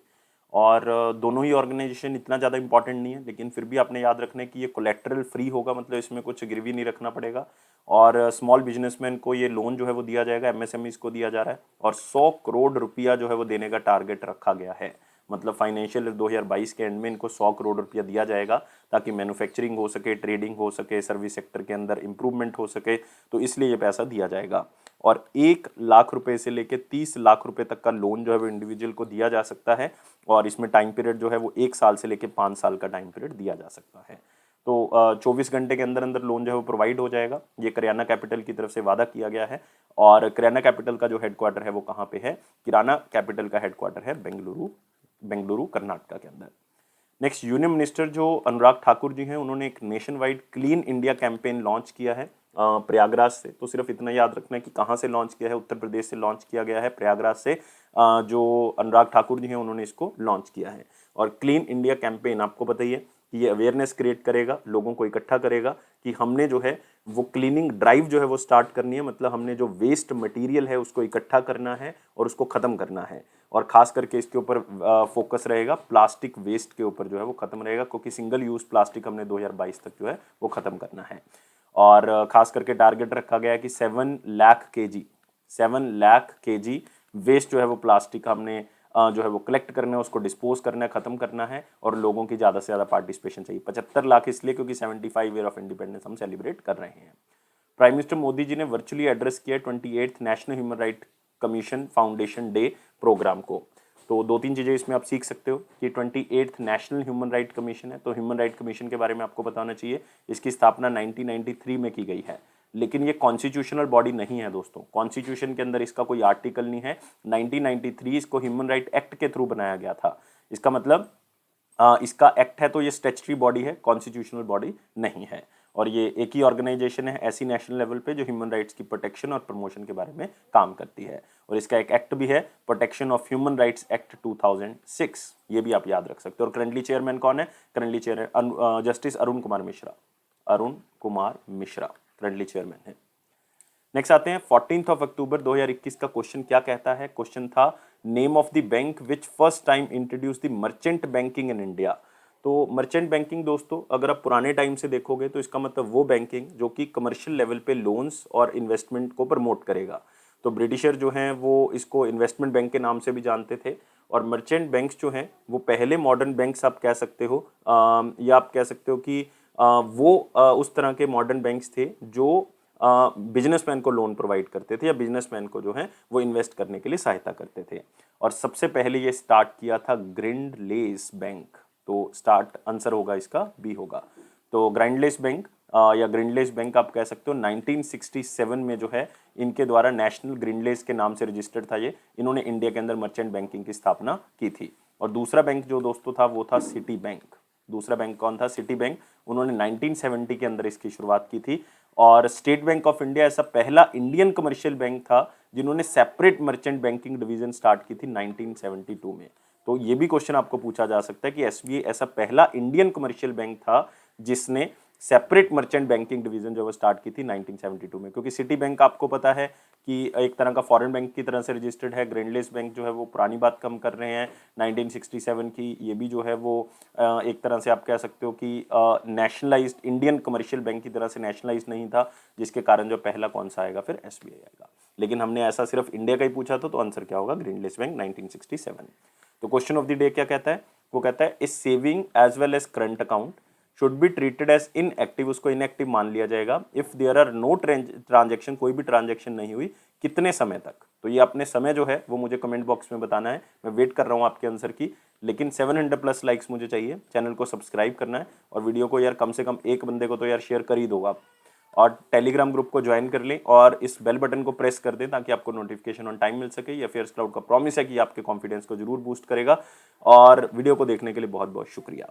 और दोनों ही ऑर्गेनाइजेशन इतना ज़्यादा इंपॉर्टेंट नहीं है, लेकिन फिर भी आपने याद रखना है कि ये कोलेट्रल फ्री होगा, मतलब इसमें कुछ गिरवी नहीं रखना पड़ेगा। और स्मॉल बिजनेसमैन को ये लोन जो है वो दिया जाएगा, एमएसएमईज को दिया जा रहा है। और 100 करोड़ रुपया जो है वो देने का टारगेट रखा गया है। मतलब फाइनेंशियल 2022 के एंड में इनको 100 करोड़ रुपया दिया जाएगा ताकि मैन्युफैक्चरिंग हो सके, ट्रेडिंग हो सके, सर्विस सेक्टर के अंदर इंप्रूवमेंट हो सके। तो इसलिए ये पैसा दिया जाएगा। और 1 लाख रुपए से लेकर 30 लाख रुपए तक का लोन जो है वो इंडिविजुअल को दिया जा सकता है। और इसमें टाइम पीरियड जो है वो 1 साल से लेकर 5 साल का टाइम पीरियड दिया जा सकता है। तो 24 घंटे के अंदर अंदर लोन जो है वो प्रोवाइड हो जाएगा। ये करियाना कैपिटल की तरफ से वादा किया गया है। और करियाना कैपिटल का जो हेडक्वार्टर है वो कहाँ पे है? किराना कैपिटल का हेडक्वार्टर है बेंगलुरु कर्नाटका के अंदर। नेक्स्ट, यूनियन मिनिस्टर जो अनुराग ठाकुर जी हैं उन्होंने एक nation wide clean India campaign launch किया है प्रयागराज से। तो सिर्फ इतना याद रखना है कि कहाँ से लॉन्च किया है, उत्तर प्रदेश से लॉन्च किया गया है, प्रयागराज से जो अनुराग ठाकुर जी हैं उन्होंने इसको लॉन्च किया है। और क्लीन इंडिया कैंपेन आपको पता ही है कि ये अवेयरनेस क्रिएट करेगा, लोगों को इकट्ठा करेगा कि हमने जो है वो क्लीनिंग ड्राइव जो है वो स्टार्ट करनी है। मतलब हमने जो वेस्ट मटेरियल है उसको इकट्ठा करना है और उसको ख़त्म करना है। और ख़ास करके इसके ऊपर फोकस रहेगा प्लास्टिक वेस्ट के ऊपर जो है वो ख़त्म रहेगा, क्योंकि सिंगल यूज़ प्लास्टिक हमने 2022 तक जो है वो ख़त्म करना है। और ख़ास करके टारगेट रखा गया है कि 7 लाख केजी वेस्ट जो है वो प्लास्टिक हमने जो है वो कलेक्ट करना है, उसको डिस्पोज करना है, खत्म करना है। और लोगों की ज़्यादा से ज़्यादा पार्टिसिपेशन चाहिए। 75 लाख इसलिए क्योंकि 75 ईयर ऑफ इंडिपेंडेंस हम सेलिब्रेट कर रहे हैं। प्राइम मिनिस्टर मोदी जी ने वर्चुअली एड्रेस किया 28th national human right commission foundation day programme को। तो 2-3 चीज़ें इसमें आप सीख सकते हो कि 28th national human right commission है। तो ह्यूमन राइट कमीशन के बारे में आपको पता होना चाहिए। इसकी स्थापना 1993 में की गई है, लेकिन ये कॉन्स्टिट्यूशनल बॉडी नहीं है दोस्तों। कॉन्स्टिट्यूशन के अंदर इसका कोई आर्टिकल नहीं है। 1993 इसको ह्यूमन राइट एक्ट के थ्रू बनाया गया था। इसका मतलब इसका एक्ट है तो ये स्टैट्यूटरी बॉडी है, कॉन्स्टिट्यूशनल बॉडी नहीं है। और ये एक ही ऑर्गेनाइजेशन है ऐसी नेशनल लेवल पे जो ह्यूमन राइट्स की प्रोटेक्शन और प्रमोशन के बारे में काम करती है। और इसका एक एक्ट भी है, protection of human rights act 2006, ये भी आप याद रख सकते हो। और करंटली चेयरमैन कौन है? Currently chair justice Arun Kumar Mishra currently chairman है। नेक्स्ट आते हैं 14 अक्टूबर 2021 का क्वेश्चन क्या कहता है? क्वेश्चन था name of the bank which first time introduce the merchant banking in India. तो मर्चेंट बैंकिंग दोस्तों अगर आप पुराने टाइम से देखोगे तो इसका मतलब वो बैंकिंग जो कि कमर्शियल लेवल पे लोन्स और इन्वेस्टमेंट को प्रमोट करेगा। तो ब्रिटिशर जो हैं वो इसको इन्वेस्टमेंट बैंक के नाम से भी जानते थे। और मर्चेंट बैंक्स जो हैं वो पहले मॉडर्न बैंक्स आप कह सकते हो, या आप कह सकते हो कि वो उस तरह के मॉडर्न बैंक्स थे जो बिजनेसमैन को लोन प्रोवाइड करते थे या बिजनेसमैन को जो है वो इन्वेस्ट करने के लिए सहायता करते थे। और सबसे पहले ये स्टार्ट किया था ग्रिंडलेस बैंक। तो स्टार्ट आंसर होगा इसका बी होगा। तो ग्रिंडलेस बैंक या ग्रिंडलेस बैंक आप कह सकते हो 1967 में जो है इनके द्वारा नेशनल ग्रिंडलेस के नाम से रजिस्टर्ड था। ये इन्होंने इंडिया के अंदर मर्चेंट बैंकिंग की स्थापना की थी। और दूसरा बैंक जो दोस्तों था वो था सिटी बैंक। दूसरा बैंक कौन था? City bank. उन्होंने 1970 के अंदर इसकी शुरुआत की थी। और स्टेट बैंक ऑफ इंडिया ऐसा पहला इंडियन कमर्शियल बैंक था जिन्होंने separate merchant banking division start की थी 1972 में। तो ये भी क्वेश्चन आपको पूछा जा सकता है कि एसबीआई ऐसा पहला इंडियन कमर्शियल बैंक था जिसने सेपरेट मर्चेंट बैंकिंग डिवीजन जो है स्टार्ट की थी 1972 में। क्योंकि सिटी बैंक आपको पता है कि एक तरह का फॉरेन बैंक की तरह से रजिस्टर्ड है। ग्रिंडलेस बैंक जो है वो पुरानी बात कम कर रहे हैं 1967 की। ये भी जो है वो एक तरह से आप कह सकते हो कि नेशनलाइज्ड इंडियन कमर्शियल बैंक की तरह से नेशनलाइज नहीं था, जिसके कारण जो पहला कौन सा आएगा फिर एसबीआई आएगा। लेकिन हमने ऐसा सिर्फ इंडिया का ही पूछा था तो आंसर क्या होगा? ग्रिंडलेस बैंक 1967। तो क्वेश्चन ऑफ द डे क्या कहता है? वो कहता है इस saving as well as current account should be treated as inactive. उसको इनएक्टिव मान लिया जाएगा if there are no transaction, कोई भी ट्रांजेक्शन नहीं हुई। कितने समय तक? तो ये अपने समय जो है वो मुझे कमेंट बॉक्स में बताना है। मैं वेट कर रहा हूँ आपके आंसर की लेकिन 700 प्लस लाइक्स मुझे चाहिए, चैनल को सब्सक्राइब करना है और वीडियो को यार कम से कम एक बंदे को तो यार शेयर कर ही दो आप, और टेलीग्राम ग्रुप को ज्वाइन कर लें और इस बेल बटन को प्रेस कर दें ताकि आपको नोटिफिकेशन ऑन टाइम मिल सके। ये फेयर्स क्लाउड का प्रॉमिस है कि आपके कॉन्फिडेंस को जरूर बूस्ट करेगा। और वीडियो को देखने के लिए बहुत बहुत शुक्रिया।